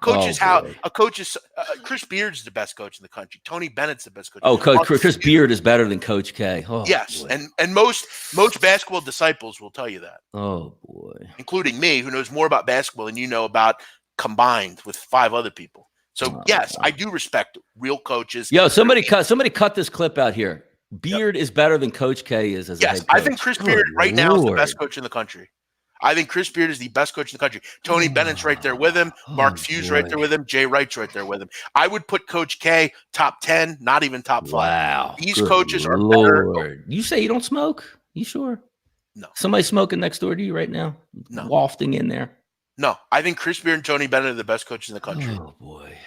coach is Chris Beard's the best coach in the country. Tony Bennett's the best coach. Oh, Chris Beard is better than Coach K. Oh, yes, boy. and most basketball disciples will tell you that. Oh boy, including me, who knows more about basketball than you know about combined with 5 other people. So yes, I do respect real coaches. Yo, somebody cut this clip out here. Beard is better than Coach K is as a head coach. I think Chris Beard right now is the best coach in the country. I think Chris Beard is the best coach in the country. Tony Bennett's right there with him. Mark Few's right there with him. Jay Wright's right there with him. I would put Coach K top 10, not even top 5. Wow. These coaches are better. You say you don't smoke? You sure? No. Somebody smoking next door to you right now? No. Wafting in there? No. I think Chris Beard and Tony Bennett are the best coaches in the country. Oh, boy.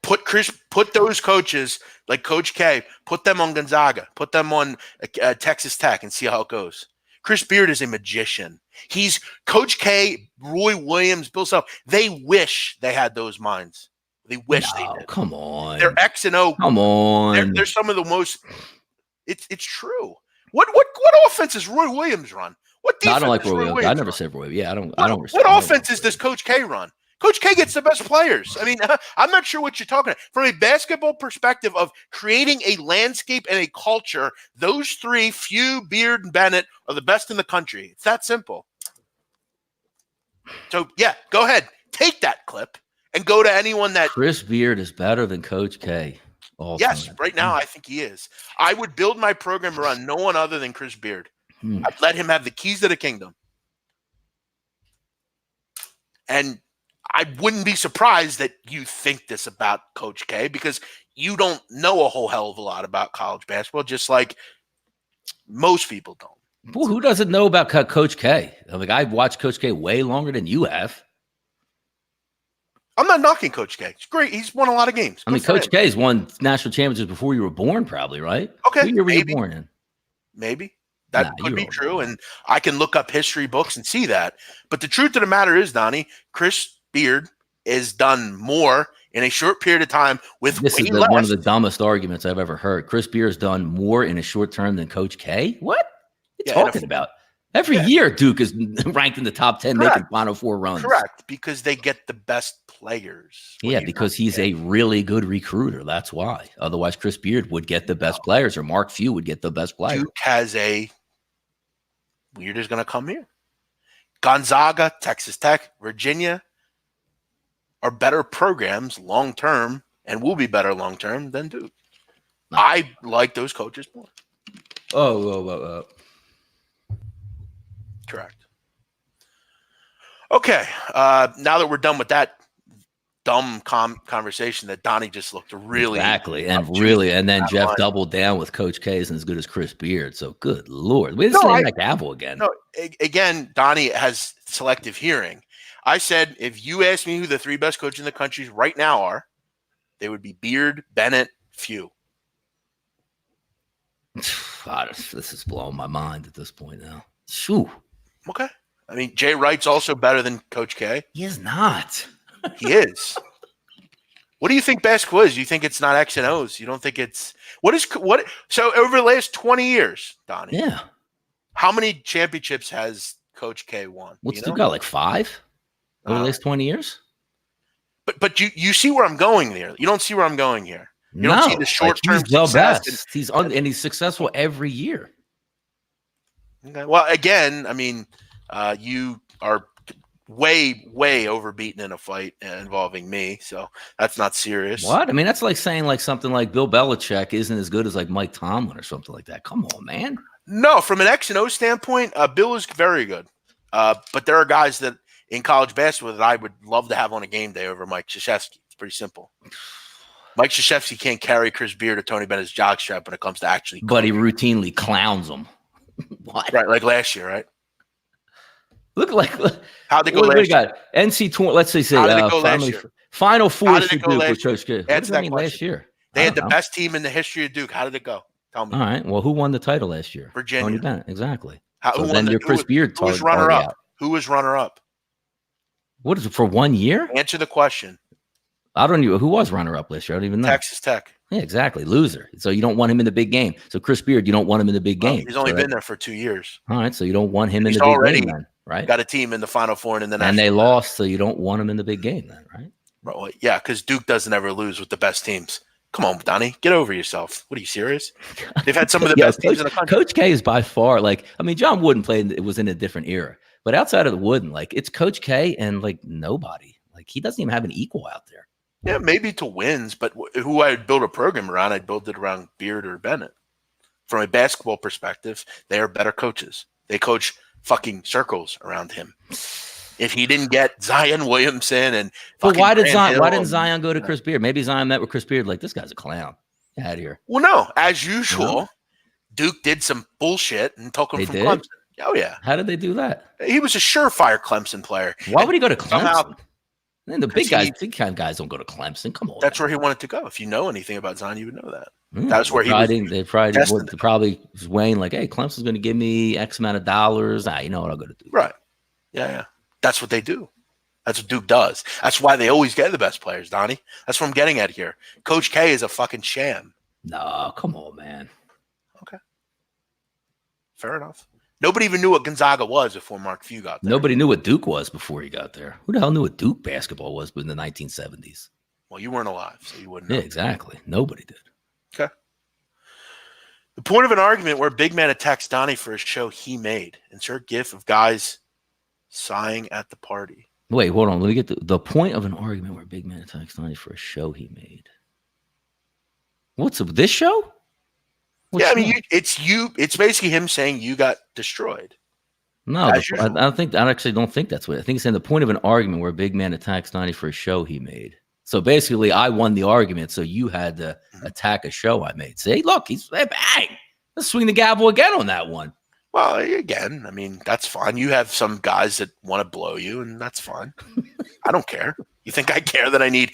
Put those coaches like Coach K, put them on Gonzaga, put them on Texas Tech and see how it goes. Chris Beard is a magician. He's Coach K, Roy Williams, Bill Self. They wish they had those minds. They wish they did. Come on. They're X and O. Come on. They're some of the most. It's true. What offenses Roy Williams run? What defense? I don't like Roy Williams. I never said Roy. Yeah, I don't. What offenses does Coach K run? Coach K gets the best players. I mean, I'm not sure what you're talking about. From a basketball perspective of creating a landscape and a culture, those 3, Few, Beard, and Bennett, are the best in the country. It's that simple. So, yeah, go ahead. Take that clip and go to anyone that... Chris Beard is better than Coach K. Yes, right now I think he is. I would build my program around no one other than Chris Beard. I'd let him have the keys to the kingdom. And I wouldn't be surprised that you think this about Coach K because you don't know a whole hell of a lot about college basketball, just like most people don't. Well, who doesn't know about Coach K? Like, I've watched Coach K way longer than you have. I'm not knocking Coach K. It's great. He's won a lot of games. I mean, Coach K's won national championships before you were born, probably, right? Okay. What year were you born in? Maybe. That could be true, and I can look up history books and see that. But the truth of the matter is, Donnie, Chris Beard has done more in a short period of time with this is one of the dumbest arguments I've ever heard. Chris Beard has done more in a short term than Coach K. What? What are you talking about? Every year, Duke is ranked in the top 10, making Final Four runs. Correct, because they get the best players. Yeah, because he's a really good recruiter. That's why. Otherwise, Chris Beard would get the best players, or Mark Few would get the best players. Duke has a Weird is going to come here. Gonzaga, Texas Tech, Virginia are better programs long-term and will be better long-term than Duke. No. I like those coaches more. Correct. Okay. Now that we're done with that dumb conversation that Donnie just looked really and then Jeff line. Doubled down with Coach K isn't as good as Chris Beard. So good Lord, we just like Apple again. No, again, Donnie has selective hearing. I said if you ask me who the 3 best coaches in the country right now are, they would be Beard, Bennett, Few. God, this is blowing my mind at this point now. Shoo. Okay. I mean, Jay Wright's also better than Coach K. He is not. He is. What do you think basketball is? You think it's not X and O's? You don't think it's what? So over the last 20 years, Donnie, Yeah. how many championships has Coach K won? What's You Duke know? got, like 5 over the last 20 years? But you see where I'm going there. You don't see where I'm going here. You don't see No, the like short-term he's the success. best. And he's successful every year. Okay. Well, again, I mean, you are way overbeaten in a fight involving me, so that's not serious. What? I mean, that's like saying like something like Bill Belichick isn't as good as like Mike Tomlin or something like that. Come on, man. No, from an X and O standpoint, Bill is very good. But there are guys that in college basketball that I would love to have on a game day over Mike Krzyzewski. It's pretty simple. Mike Krzyzewski can't carry Chris Beard or Tony Bennett's jockstrap when it comes to actually. But he routinely clowns them. What? Right, like last year, right? Look, how'd they go last year? NC 20. Let's say how did it go last year? Final Four. How did it go last year? What does that mean last year? They had the best team in the history of Duke. How did it go? Tell me. All right. Well, who won the title last year? Virginia. Tony Bennett. Exactly. Chris Beard. Who was runner up? Who was runner up? What is it for 1 year? Answer the question. I don't know who was runner up last year. I don't even know. Texas Tech. Yeah, exactly. Loser. So you don't want him in the big game. So Chris Beard, you don't want him in the big game. He's only been there for 2 years. All right. So you don't want him in the big game then, right? Got a team in the Final Four and then they lost, so you don't want him in the big game then, right? Well, yeah, because Duke doesn't ever lose with the best teams. Come on, Donnie, get over yourself. What are you serious? They've had some of the best teams in the country. Coach K is by far John Wooden played. It was in a different era, but outside of the Wooden, it's Coach K and nobody. He doesn't even have an equal out there. Yeah, maybe to wins, but who I'd build a program around, I'd build it around Beard or Bennett. From a basketball perspective, they are better coaches. They coach fucking circles around him. If he didn't get Zion Williamson and why didn't Zion go to Chris Beard? Maybe Zion met with Chris Beard this guy's a clown. Get out of here. Well, no, as usual, Duke did some bullshit and took him from Clemson. Oh yeah. How did they do that? He was a surefire Clemson player. Why would he go to Clemson? And the big guys don't go to Clemson. Come on. That's where he wanted to go. If you know anything about Zion, you would know that. That's where they probably was weighing hey, Clemson's going to give me X amount of dollars. You know what I'll go to Duke. Right. Yeah. That's what they do. That's what Duke does. That's why they always get the best players, Donnie. That's what I'm getting at here. Coach K is a fucking sham. No, come on, man. Okay. Fair enough. Nobody even knew what Gonzaga was before Mark Few got there. Nobody knew what Duke was before he got there. Who the hell knew what Duke basketball was in the 1970s? Well, you weren't alive, so you wouldn't know. Yeah, exactly. Nobody did. Okay. The point of an argument where a big man attacks Donnie for a show he made. Insert gif of guys sighing at the party. Wait, hold on. Let me get the point of an argument where a big man attacks Donnie for a show he made. What's this show? Yeah, I mean, it's basically him saying you got destroyed. No, I actually don't think that's what I think. It's saying the point of an argument where a big man attacks Donnie for a show he made. So basically, I won the argument, so you had to attack a show I made. Say, look, bang, let's swing the gavel again on that one. Well, again, I mean, that's fine. You have some guys that want to blow you, and that's fine. I don't care. You think I care that I need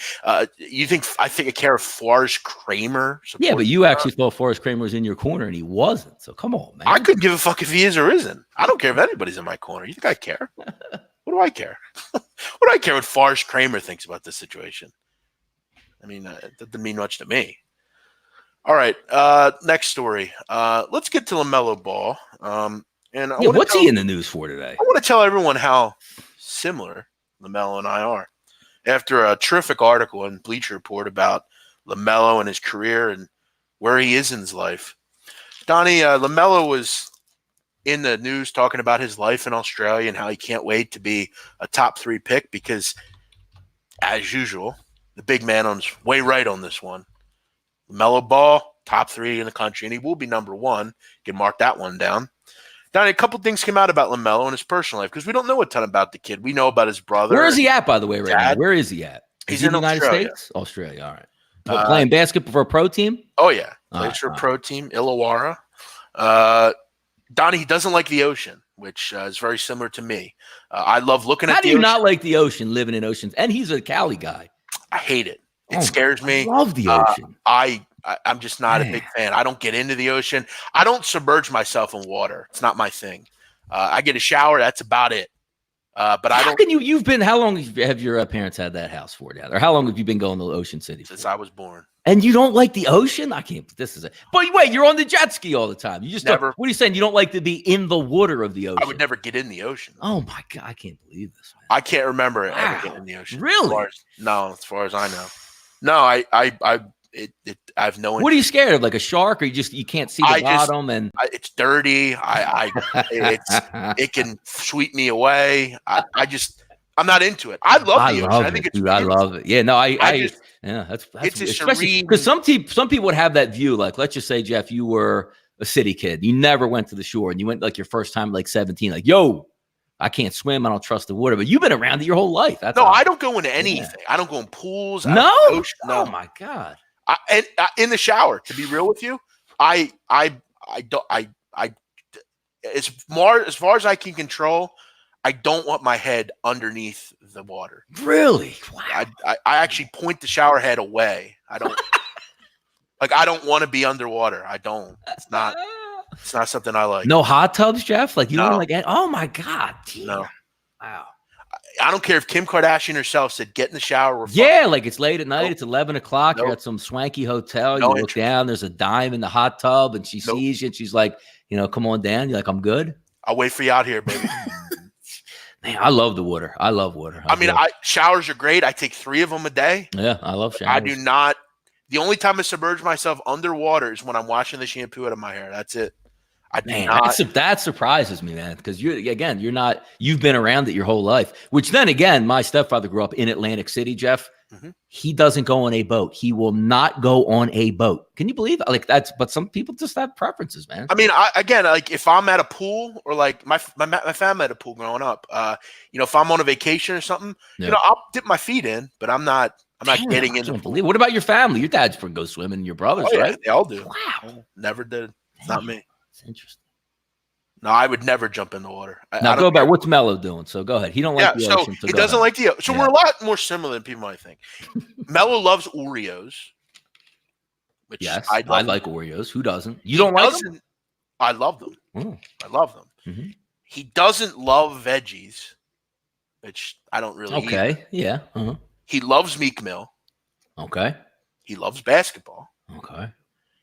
you think I care if Forrest Kramer supports? Yeah, but you actually thought Forrest Kramer was in your corner and he wasn't. So come on, man. I couldn't give a fuck if he is or isn't. I don't care if anybody's in my corner. You think I care? What do I care? What do I care what Forrest Kramer thinks about this situation? I mean, that doesn't mean much to me. All right, next story. Let's get to LaMelo Ball. What's he in the news for today? I want to tell everyone how similar LaMelo and I are. After a terrific article in Bleacher Report about LaMelo and his career and where he is in his life. Donnie, LaMelo was in the news talking about his life in Australia and how he can't wait to be a top 3 pick because, as usual, the big man is way right on this one. LaMelo Ball, top 3 in the country, and he will be number 1. You can mark that one down. Donnie, a couple things came out about LaMelo and his personal life because we don't know a ton about the kid. We know about his brother. Where is he at, by the way, right now? Where is he at? He's in the United States? Australia, all right. Playing basketball for a pro team? Oh, yeah. Plays for a pro team, Illawarra. Donnie, he doesn't like the ocean, which is very similar to me. I love looking at the ocean. How do you not like the ocean, living in oceans? And he's a Cali guy. I hate it. It scares me. I love the ocean. I'm just not a big fan. I don't get into the ocean. I don't submerge myself in water. It's not my thing. I get a shower. That's about it. But I don't. You've been, how long have your parents had that house for down there? How long have you been going to Ocean City Since for? I was born. And you don't like the ocean? I can't. This is it. But wait, you're on the jet ski all the time. You just Never. What are you saying? You don't like to be in the water of the ocean? I would never get in the ocean. Oh my God, I can't believe this, man. I can't remember ever getting in the ocean. Really? As far as I know. No, I have no interest. What are you scared of? Like a shark, or you can't see the bottom and it's dirty. It can sweep me away. I'm not into it. I love the ocean. I think it's I love it. Yeah, no, that's it's especially because some people would have that view. Like, let's just say, Jeff, you were a city kid. You never went to the shore, and you went like your first time, like 17. Like, yo, I can't swim. I don't trust the water. But you've been around it your whole life. I don't go into anything. Yeah. I don't go in pools. No? No. Oh my God. In the shower, to be real with you, as far as I can control, I don't want my head underneath the water. Really? Wow. I actually point the shower head away. I don't I don't want to be underwater. I don't. It's not something I like. No hot tubs, Jeff? Like you don't like it? Oh my God. Dear. No. Wow. I don't care if Kim Kardashian herself said, get in the shower. Yeah, like it's late at night. Nope. It's 11 o'clock. Nope. You're at some swanky hotel. You look down. There's a dime in the hot tub, and she sees you, and she's like, come on down. You're like, I'm good. I'll wait for you out here, baby. Man, I love the water. I love water. Showers are great. I take 3 of them a day. Yeah, I love showers. I do not. The only time I submerge myself underwater is when I'm washing the shampoo out of my hair. That's it. That surprises me, man, because you've been around it your whole life, which then again, my stepfather grew up in Atlantic City, Jeff. Mm-hmm. He doesn't go on a boat. He will not go on a boat. Can you believe that? But some people just have preferences, man. I mean, if I'm at a pool or like my family had a pool growing up, if I'm on a vacation or something, I'll dip my feet in, but I'm not getting in the pool. What about your family? Your dad's go swimming, your brothers, right? They all do. Wow. Never did. It's not me. It's interesting. No, I would never jump in the water. Now go back. What's Mello doing? So go ahead. He don't like the ocean. He doesn't like the ocean. So we're a lot more similar than people might think. Mello loves Oreos. Which yes, I like Oreos. Who doesn't? You don't like them? I love them. I love them. Mm-hmm. He doesn't love veggies, which I don't really eat. Yeah. Uh-huh. He loves Meek Mill. Okay. He loves basketball. Okay.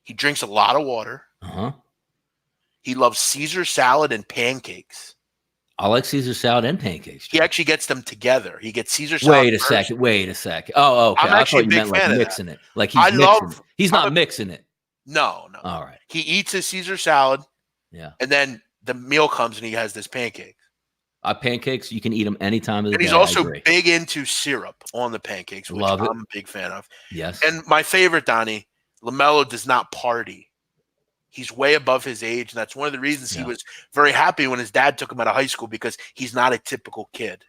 He drinks a lot of water. Uh-huh. He loves Caesar salad and pancakes. I like Caesar salad and pancakes. He actually gets them together. He gets Caesar salad. Wait a second. Oh, okay. I thought you meant like mixing it. Like he's not mixing it. No. All right. He eats his Caesar salad. Yeah. And then the meal comes and he has this pancake. Pancakes, you can eat them any time of the day. And he's also big into syrup on the pancakes, which I'm a big fan of. Yes. And my favorite, Donnie, LaMelo does not party. He's way above his age, and that's one of the reasons he was very happy when his dad took him out of high school, because he's not a typical kid.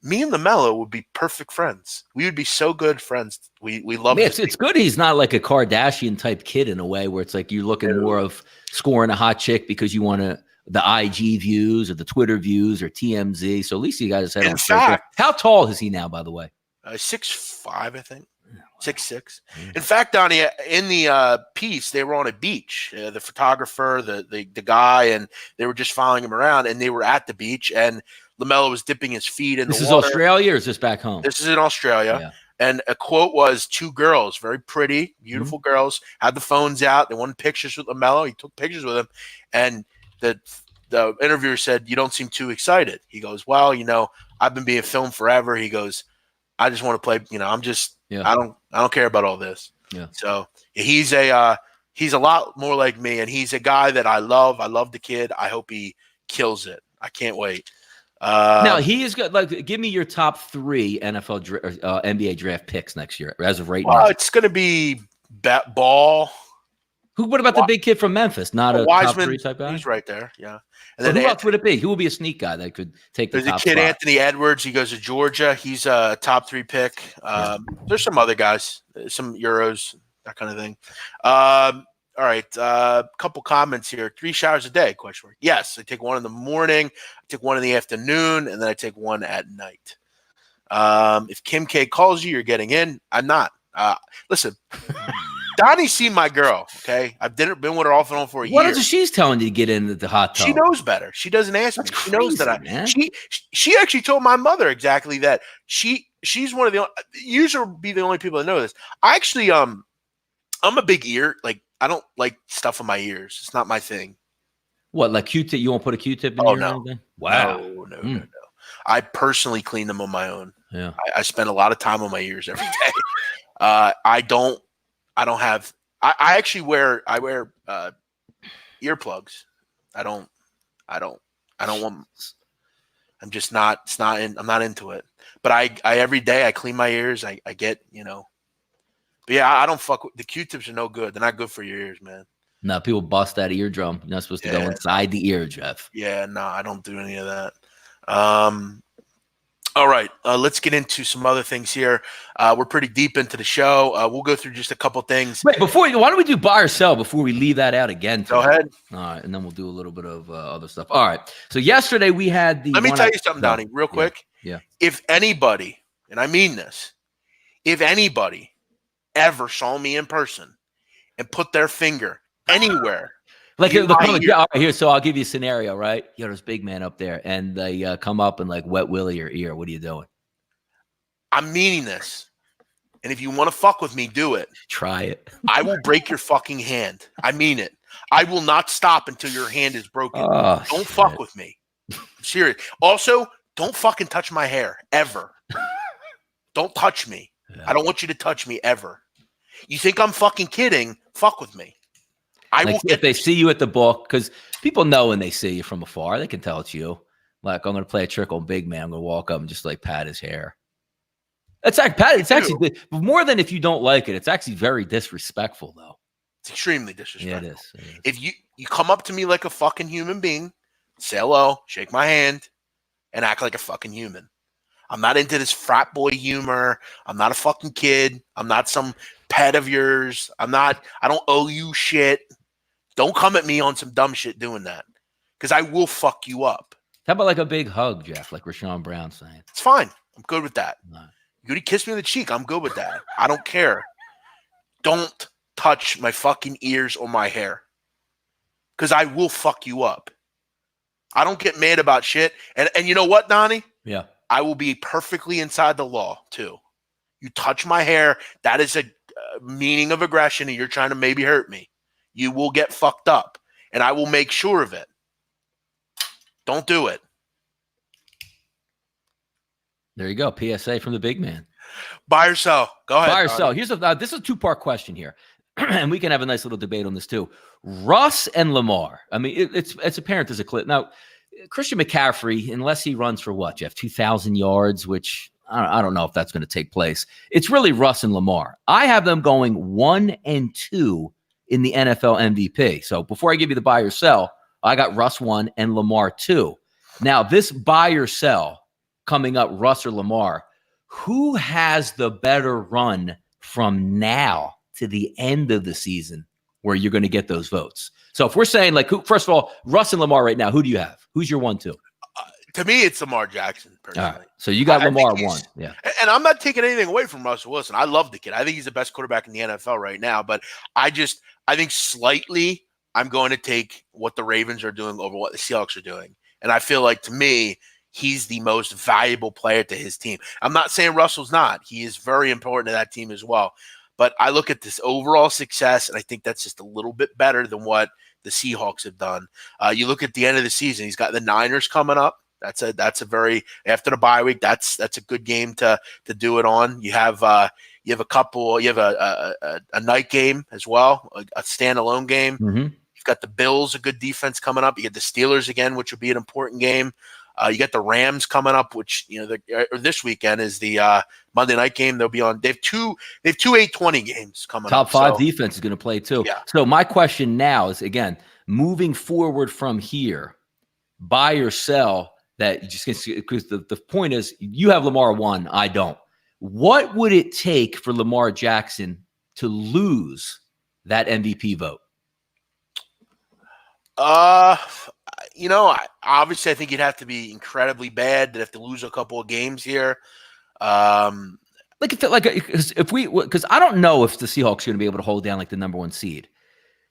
Me and LaMelo would be perfect friends. We would be so good friends. We love it. It's good he's not like a Kardashian type kid in a way where it's like you're looking more of scoring a hot chick because you want the IG views or the Twitter views or TMZ. So at least you guys had. In fact, how tall is he now, by the way? 6'5", I think. 6'6". In fact, Donnie, in the piece, they were on a beach. The photographer, the guy, and they were just following him around, and they were at the beach, and LaMelo was dipping his feet in the water. This is Australia, or is this back home? This is in Australia. Yeah. And a quote was, 2 girls, very pretty, beautiful girls, had the phones out. They wanted pictures with LaMelo. He took pictures with him, and the interviewer said, "You don't seem too excited." He goes, "Well, I've been being filmed forever." He goes, "I just want to play. I'm just." Yeah. I don't care about all this. Yeah. So he's a lot more like me, and he's a guy that I love. I love the kid. I hope he kills it. I can't wait. Now he is good. Like, give me your top 3 NBA draft picks next year as of right now. It's going to be Ball. What about the big kid from Memphis? Not a Wiseman, top 3 type guy. He's right there. Yeah. And then who else would it be? Who would be a sneak guy that could take the top There's a kid, spot? Anthony Edwards. He goes to Georgia. He's a top 3 pick. There's some other guys, some Euros, that kind of thing. All right. Couple comments here. 3 showers a day? ? Yes. I take 1 in the morning. I take 1 in the afternoon, and then I take 1 at night. If Kim K calls you, you're getting in. I'm not. Listen, Donnie's seen my girl. Okay, I've been with her off and on for a What year. is she's telling you to get into the hot tub? She knows better. She doesn't ask That's me. She crazy, knows that man. She actually told my mother exactly that. She's one of the usually be the only people that know this. I actually I'm a big ear. Like I don't like stuff in my ears. It's not my thing. What, like Q-tip? You won't put a Q-tip in Oh your ear or no, anything? Wow. no. I personally clean them on my own. Yeah. I spend a lot of time on my ears every day. I don't have. I actually wear earplugs. I don't want. I'm just not. It's not. I'm not into it. But I every day I clean my ears. I get But yeah, I don't fuck with the Q-tips. Are no good. They're not good for your ears, man. No, people bust that eardrum. You're not supposed to go inside the ear, Jeff. Yeah, no, I don't do any of that. All right, let's get into some other things here. We're pretty deep into the show. We'll go through just a couple things. Wait, why don't we do buy or sell before we leave that out again? Go ahead. All right, and then we'll do a little bit of other stuff. All right. So yesterday we had the. Let me tell you something, Donnie, real quick. Yeah. If anybody, and I mean this, if anybody ever saw me in person and put their finger anywhere. Like here, so I'll give you a scenario, right? There's a big man up there, and they come up and like wet willy your ear. What are you doing? I'm meaning this, and if you want to fuck with me, do it. Try it. I will break your fucking hand. I mean it. I will not stop until your hand is broken. Oh, don't fuck with me. I'm serious. Also, don't fucking touch my hair ever. Don't touch me. Yeah. I don't want you to touch me ever. You think I'm fucking kidding? Fuck with me. If they see you at the book, because people know when they see you from afar, they can tell it's you. Like, I'm going to play a trick on Big Man. I'm going to walk up and just like pat his hair. It's actually more than if you don't like it. It's actually very disrespectful, though. It's extremely disrespectful. Yeah, it is. If you come up to me like a fucking human being, say hello, shake my hand, and act like a fucking human. I'm not into this frat boy humor. I'm not a fucking kid. I'm not some pet of yours. I don't owe you shit. Don't come at me on some dumb shit doing that, because I will fuck you up. How about like a big hug, Jeff, like Rashawn Brown saying? It's fine. I'm good with that. No. You kiss me on the cheek. I'm good with that. I don't care. Don't touch my fucking ears or my hair, because I will fuck you up. I don't get mad about shit. And you know what, Donnie? Yeah. I will be perfectly inside the law, too. You touch my hair, that is a meaning of aggression, and you're trying to maybe hurt me. You will get fucked up, and I will make sure of it. Don't do it. There you go. PSA from the big man. Buy or sell. Go ahead. Buy or sell. This is a two-part question here, and we can have a nice little debate on this too. Russ and Lamar. I mean, it's apparent there's a clip. Now, Christian McCaffrey, unless he runs for what, Jeff, 2,000 yards, which I don't know if that's going to take place. It's really Russ and Lamar. I have them going 1 and 2 in the NFL MVP. So before I give you the buy or sell, I got Russ 1 and Lamar 2. Now, this buy or sell coming up, Russ or Lamar, who has the better run from now to the end of the season where you're going to get those votes? So if we're saying, like, first of all, Russ and Lamar right now, who do you have? Who's your 1-2? To me, it's Lamar Jackson, personally. All right. So you got Lamar 1. Yeah. And I'm not taking anything away from Russell Wilson. I love the kid. I think he's the best quarterback in the NFL right now. But I think slightly I'm going to take what the Ravens are doing over what the Seahawks are doing. And I feel like, to me, he's the most valuable player to his team. I'm not saying Russell's not. He is very important to that team as well. But I look at this overall success, and I think that's just a little bit better than what the Seahawks have done. You look at the end of the season, he's got the Niners coming up. That's a very, after the bye week, that's a good game to do it on. You have a night game as well, a standalone game. Mm-hmm. You've got the Bills, a good defense coming up. You get the Steelers again, which would be an important game. You get the Rams coming up, which this weekend is the Monday night game. They'll be on. They have two 8:20 games coming Top up. Top 5 defense is going to play too. Yeah. So my question now is, again, moving forward from here, buy or sell. That just because the point is, you have Lamar 1, I don't. What would it take for Lamar Jackson to lose that MVP vote? Obviously, I think you'd have to be incredibly bad. They'd have to lose a couple of games here. because I don't know if the Seahawks are going to be able to hold down like the number 1 seed.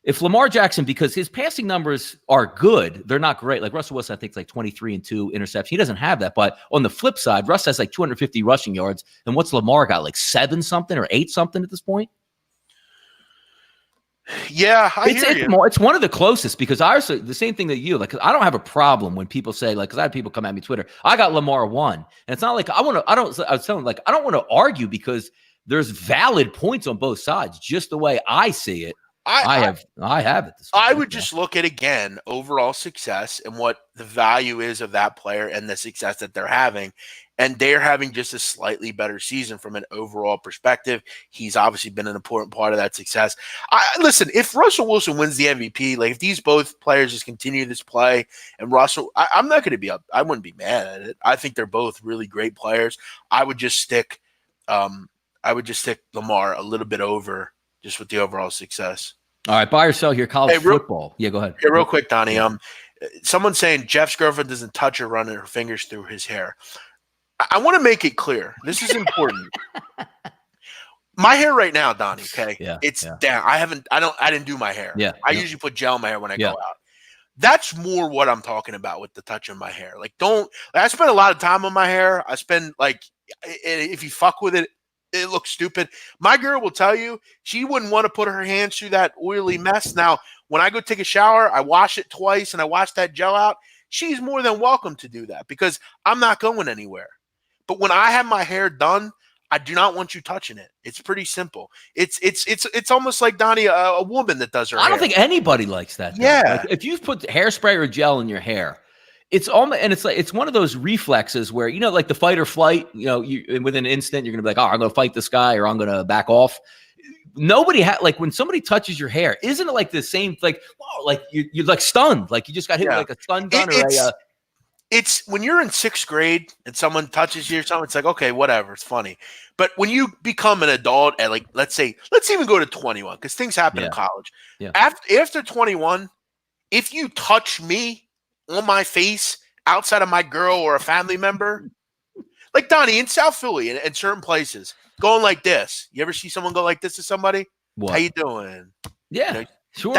If Lamar Jackson, because his passing numbers are good, they're not great. Like Russell Wilson, I think, is like 23 and 2 interceptions. He doesn't have that. But on the flip side, Russ has like 250 rushing yards. And what's Lamar got? Like 7 something or 8 something at this point? Yeah, I hear you. It's one of the closest, because I also the same thing that you like. I don't have a problem when people say, like, because I had people come at me Twitter, I got Lamar 1, and it's not like I was telling like I don't want to argue, because there's valid points on both sides. Just the way I see it, I have it. I would just look at, again, overall success and what the value is of that player and the success that they're having. And they're having just a slightly better season from an overall perspective. He's obviously been an important part of that success. Listen, if Russell Wilson wins the MVP, like if these both players just continue this play, and Russell, I'm not going to be up. I wouldn't be mad at it. I think they're both really great players. I would just stick Lamar a little bit over, just with the overall succce. All right, buy or sell here, college football. Yeah, go ahead. Hey, real quick, Donnie. Someone's saying Jeff's girlfriend doesn't touch or run her fingers through his hair. I want to make it clear. This is important. My hair right now, Donnie, okay? Yeah, it's down. I didn't do my hair. Yeah. I usually put gel in my hair when I go out. That's more what I'm talking about with the touch of my hair. Like, I spend a lot of time on my hair. I spend, like, if you fuck with it, it looks stupid. My girl will tell you she wouldn't want to put her hands through that oily mess. Now, when I go take a shower, I wash it twice and I wash that gel out. She's more than welcome to do that, because I'm not going anywhere. But when I have my hair done, I do not want you touching it. It's pretty simple. It's almost like, Donnie, a woman that does her hair. I don't think anybody likes that. Though. Yeah. Like, if you put hairspray or gel in your hair, it's almost, and it's like, it's one of those reflexes where, like the fight or flight, within an instant, you're going to be like, oh, I'm going to fight this guy, or I'm going to back off. Nobody like when somebody touches your hair, isn't it like the same, like, whoa, like you're like stunned, like you just got hit with like a stun gun It's when you're in 6th grade and someone touches you or something, it's like, okay, whatever, it's funny. But when you become an adult at, like, let's even go to 21, because things happen in college. Yeah. After 21, if you touch me on my face outside of my girl or a family member, like Donnie in South Philly and certain places, going like this. You ever see someone go like this to somebody? What? How you doing? Yeah. Sure.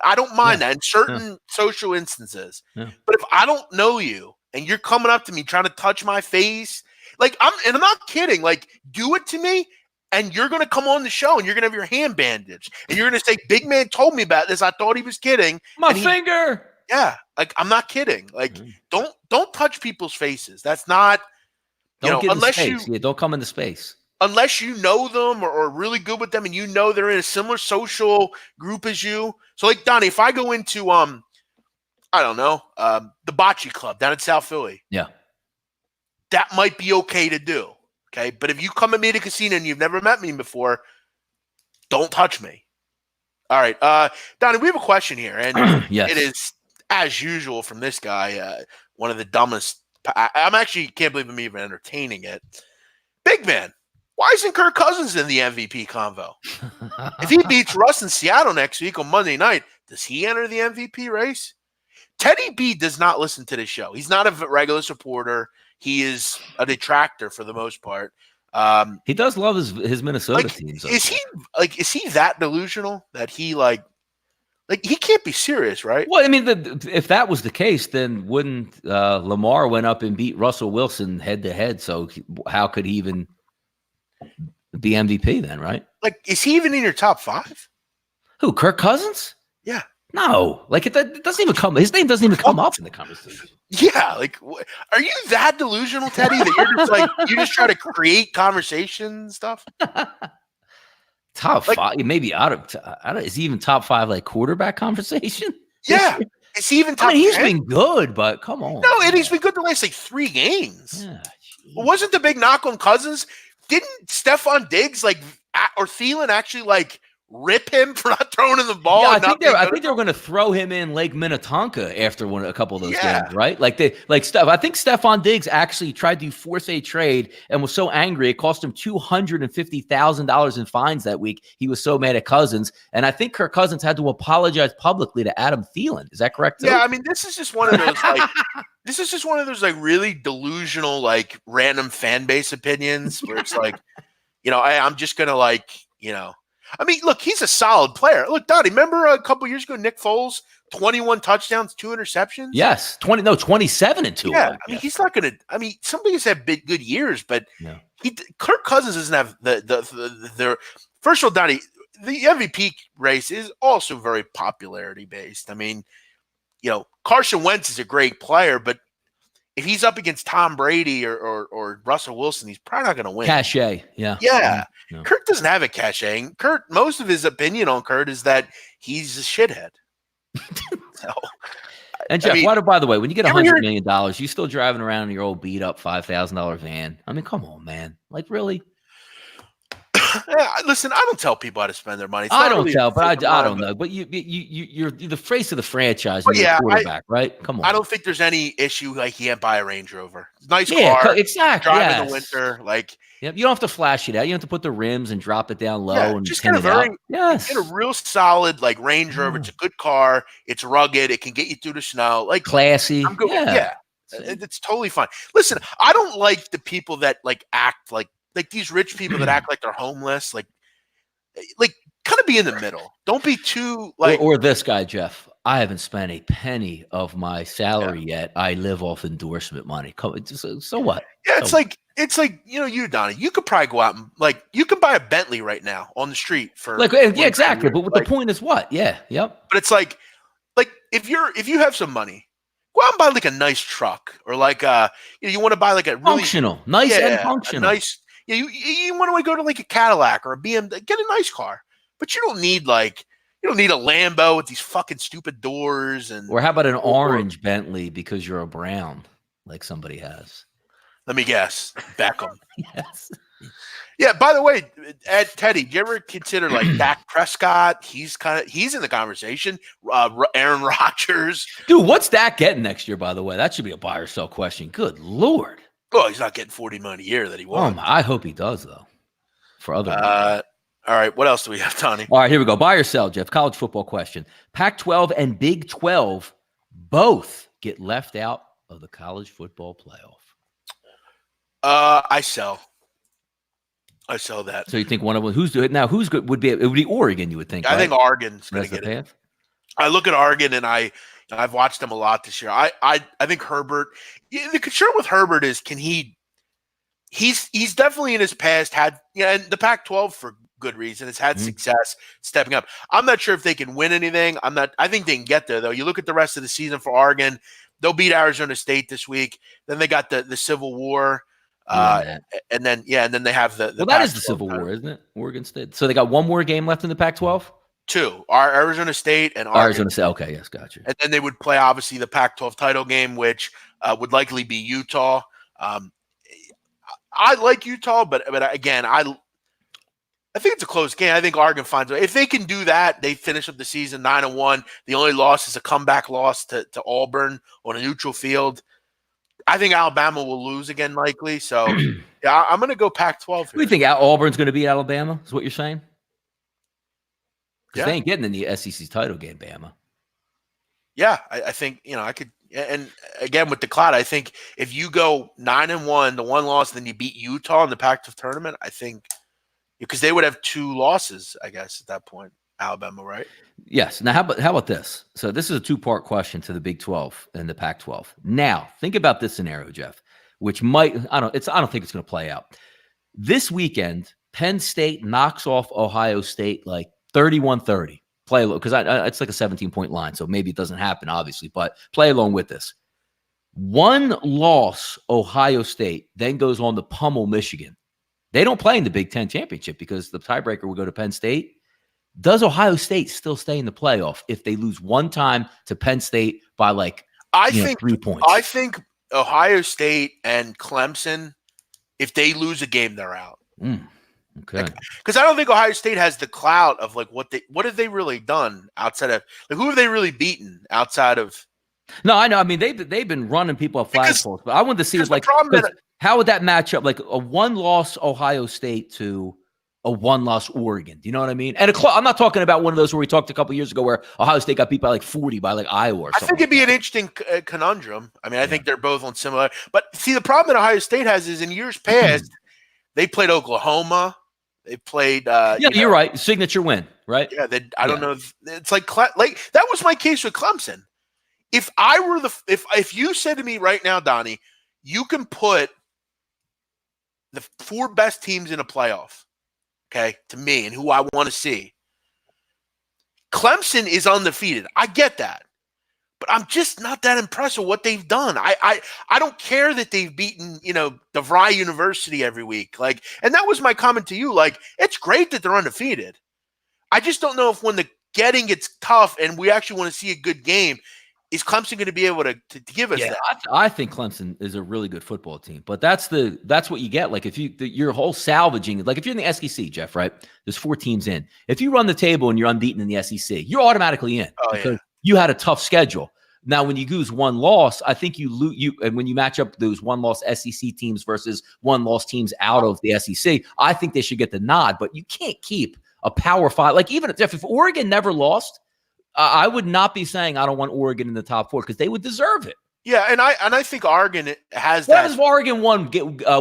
I don't mind that in certain social instances. Yeah. But if I don't know you and you're coming up to me trying to touch my face, like I'm not kidding, like do it to me and you're going to come on the show and you're going to have your hand bandaged and you're going to say, big man told me about this. I thought he was kidding. My finger. Yeah. Like I'm not kidding. Like don't touch people's faces. That's not, unless you don't come into space. Unless you know them or are really good with them and they're in a similar social group as you. So, like, Donnie, if I go into, I don't know, the Bocce Club down in South Philly. Yeah. That might be okay to do, okay? But if you come at me at a casino and you've never met me before, don't touch me. All right. Donnie, we have a question here. And yes. It is, as usual, from this guy, one of the dumbest. I'm actually can't believe I'm even entertaining it. Big man. Why isn't Kirk Cousins in the MVP convo? If he beats Russ in Seattle next week on Monday night, does he enter the MVP race? Teddy B does not listen to this show. He's not a regular supporter. He is a detractor for the most part. He does love his Minnesota teams. Is he that delusional that he like he can't be serious, right? Well, I mean, if that was the case, then wouldn't Lamar went up and beat Russell Wilson head to head? So how could he even be MVP then, right? Like, is he even in your top 5? Who, Kirk Cousins? Yeah. No, like it doesn't even come. His name doesn't even come up in the conversation. Yeah, like, are you that delusional, Teddy? That you're just like you just try to create conversation and stuff? Top 5, maybe out of. Is he even top 5 like quarterback conversation? Yeah, is he even top? I mean, he's 10? been good, but come on. No, and he's been good the last like 3 games. Yeah, wasn't the big knock on Cousins? Didn't Stephon Diggs or Thielen actually like rip him for not throwing in the ball? Yeah, I think they were going to throw him in Lake Minnetonka after a couple of those games, right? I think Stephon Diggs actually tried to force a trade and was so angry it cost him $250,000 in fines that week. He was so mad at Cousins, and I think Kirk Cousins had to apologize publicly to Adam Thielen. Is that correct? Too? Yeah, I mean, this is just one of those really delusional random fan base opinions where it's like. I'm just going to I mean, look, he's a solid player. Look, Donnie, remember a couple years ago, Nick Foles, 21 touchdowns, 2 interceptions? Yes. 27 and 2. Yeah. I mean, he's not going to, I mean, some guys have good years, but No. Kirk Cousins doesn't have the first of all, Donnie, the MVP race is also very popularity based. I mean, Carson Wentz is a great player, but if he's up against Tom Brady or Russell Wilson, he's probably not going to win. Cachet, yeah. Yeah. No. Kurt doesn't have a cachet. And most of his opinion on Kurt is that he's a shithead. So, and Jeff, by the way, when you get $100 million, you still driving around in your old beat up $5,000 van. I mean, come on, man. Like, really? Listen, I don't tell people how to spend their money. I don't tell, but I don't know. But you're the face of the franchise. You're the quarterback, right? Come on. I don't think there's any issue like he can't buy a Range Rover. Nice car. Exactly. Drive in the winter, like. Yep, you don't have to flash it out. You don't have to put the rims and drop it down low and just pin it out. Get a real solid like Range Rover. It's a good car. It's rugged. It can get you through the snow. Like classy. I'm good. Yeah. It's totally fine. Listen, I don't like the people that like act like these rich people that act like they're homeless. Like kind of be in the middle. Don't be too like or this guy, Jeff. I haven't spent a penny of my salary yet. I live off endorsement money. So what? Yeah, it's like you, Donnie. You could probably go out and you can buy a Bentley right now on the street for exactly. But the point is what? Yeah, yep. But it's like if you have some money, go out and buy like a nice truck or you want to buy like a really functional, nice and functional. You want to go to like a Cadillac or a BMW, get a nice car, but you don't need a Lambo with these fucking stupid doors or how about an orange Bentley because you're a brown like somebody has. Let me guess, Beckham. Yes. Yeah. By the way, Teddy, do you ever consider Dak Prescott? He's in the conversation. Aaron Rodgers, dude. What's Dak getting next year? By the way, that should be a buy or sell question. Good Lord. Oh, he's not getting $40 million a year that he won. I hope he does though. For other. All right. What else do we have, Tony? All right, here we go. Buy or sell, Jeff. College football question. Pac-12 and Big 12 both get left out of the college football playoff. I sell that. So you think one of them? Who's doing now? Who's good? It would be Oregon. You would think. I think Oregon's going to get it. I look at Oregon and I've watched them a lot this year. I think Herbert. The concern with Herbert is he's definitely in his past had and the Pac-12 for good reason has had success stepping up. I'm not sure if they can win anything. I think they can get there though. You look at the rest of the season for Oregon. They'll beat Arizona State this week. Then they got the Civil War. And then they have the that is the Civil War, isn't it? Oregon State. So they got one more game left in the Pac-12. 2, Arizona State and Oregon. Arizona State. Okay, yes, gotcha. And then they would play obviously the Pac-12 title game, which would likely be Utah. I like Utah, but again, I think it's a close game. I think Oregon finds a way. If they can do that, they finish up the season 9-1. The only loss is a comeback loss to Auburn on a neutral field. I think Alabama will lose again, likely. So, yeah, I'm going to go Pac-12 here. You think Auburn's going to beat Alabama? Is what you're saying? Because they ain't getting in the SEC title game, Bama. Yeah, I think I could. And again, with the cloud, I think if you go 9-1, the one loss, then you beat Utah in the Pac-12 tournament, I think because they would have 2 losses, I guess, at that point. Alabama, right? Yes. Now, how about this? So this is a 2-part question to the Big 12 and the Pac-12. Now, think about this scenario, Jeff, which I don't think it's going to play out. This weekend, Penn State knocks off Ohio State like 31-30. Play along because it's like a 17-point line, so maybe it doesn't happen, obviously, but play along with this. One loss, Ohio State, then goes on to pummel Michigan. They don't play in the Big Ten championship because the tiebreaker will go to Penn State. Does Ohio State still stay in the playoff if they lose one time to Penn State by 3 points? I think Ohio State and Clemson, if they lose a game, they're out. Okay. Because I don't think Ohio State has the clout of what have they really done outside of who have they really beaten outside of? No, I know. I mean, they've been running people off flagpoles, but I wanted to see how would that match up? Like a 1-loss Ohio State to a 1-loss Oregon. Do you know what I mean? And I'm not talking about one of those where we talked a couple years ago where Ohio State got beat by 40 by Iowa or something. I think it'd be an interesting conundrum. I mean, I think they're both on similar. But see, the problem that Ohio State has is in years past, they played Oklahoma. They played. Yeah, you're right. Signature win, right? Yeah, I don't know. It's like that was my case with Clemson. If I were if you said to me right now, Donnie, you can put the 4 best teams in a playoff, okay, to me and who I want to see. Clemson is undefeated. I get that. But I'm just not that impressed with what they've done. I don't care that they've beaten, DeVry University every week. Like, and that was my comment to you. Like, it's great that they're undefeated. I just don't know if when the getting gets tough and we actually want to see a good game, is Clemson going to be able to give us that? I think Clemson is a really good football team, but that's what you get. Like if your whole salvaging, like if you're in the SEC, Jeff, right? There's 4 teams in. If you run the table and you're unbeaten in the SEC, you're automatically in because you had a tough schedule. Now, when you lose 1 loss, I think and when you match up those 1-loss SEC teams versus 1-loss teams out of the SEC, I think they should get the nod. But you can't keep a Power 5. Like even if Oregon never lost, I would not be saying I don't want Oregon in the top 4 because they would deserve it. Yeah, and I think Oregon has what that. What if Oregon won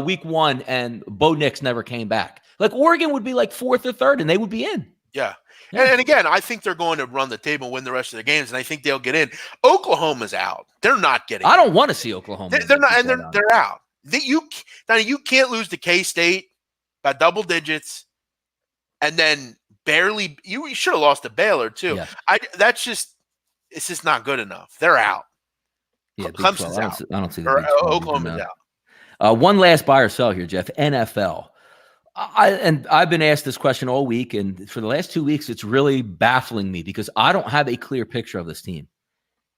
week 1 and Bo Nix never came back? Like Oregon would be like 4th or 3rd, and they would be in. Yeah. And again, I think they're going to run the table and win the rest of the games, and I think they'll get in. Oklahoma's out. They're not getting in. I don't want to see Oklahoma. They're not, and they're out. You can't lose to K-State by double digits and then barely – you should have lost to Baylor too. Yeah. It's just not good enough. They're out. Yeah, Clemson's out. I don't see the Oklahoma's out. One last buy or sell here, Jeff. NFL. I've been asked this question all week, and for the last 2 weeks, it's really baffling me because I don't have a clear picture of this team.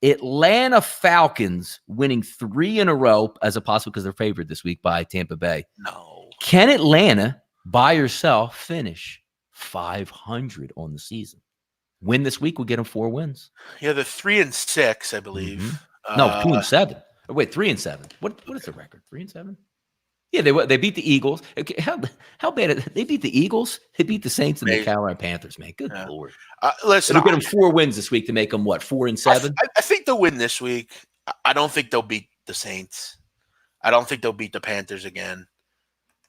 Atlanta Falcons winning 3 in a row as a possible because they're favored this week by Tampa Bay. No. Can Atlanta, by yourself, finish 500 on the season? Win this week, we'll get them 4 wins. Yeah, they're 3-6, I believe. No, 2-7. Oh, wait, 3-7. What is the record? 3-7? Yeah, they beat the Eagles. How bad? They beat the Eagles. They beat the Saints and the Carolina Panthers. Man, good Lord! Listen, we'll get them 4 wins this week to make them what 4-7. I think they'll win this week. I don't think they'll beat the Saints. I don't think they'll beat the Panthers again.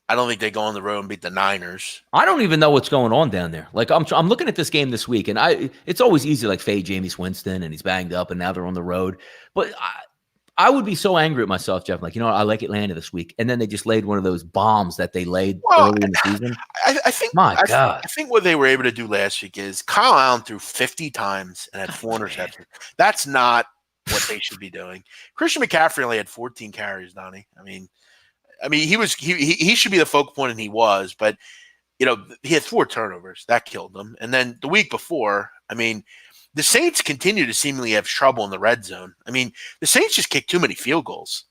I don't think they go on the road and beat the Niners. I don't even know what's going on down there. Like I'm looking at this game this week, and it's always easy like fade Jameis Winston, and he's banged up, and now they're on the road. But I would be so angry at myself, Jeff. Like, I like Atlanta this week. And then they just laid one of those bombs that they laid early in the season. I think God. I think what they were able to do last week is Kyle Allen threw 50 times and had 4 interceptions. That's not what they should be doing. Christian McCaffrey only had 14 carries, Donnie. I mean, he should be the focal point, and he was. But, he had 4 turnovers. That killed them. And then the week before, the Saints continue to seemingly have trouble in the red zone. The Saints just kick too many field goals.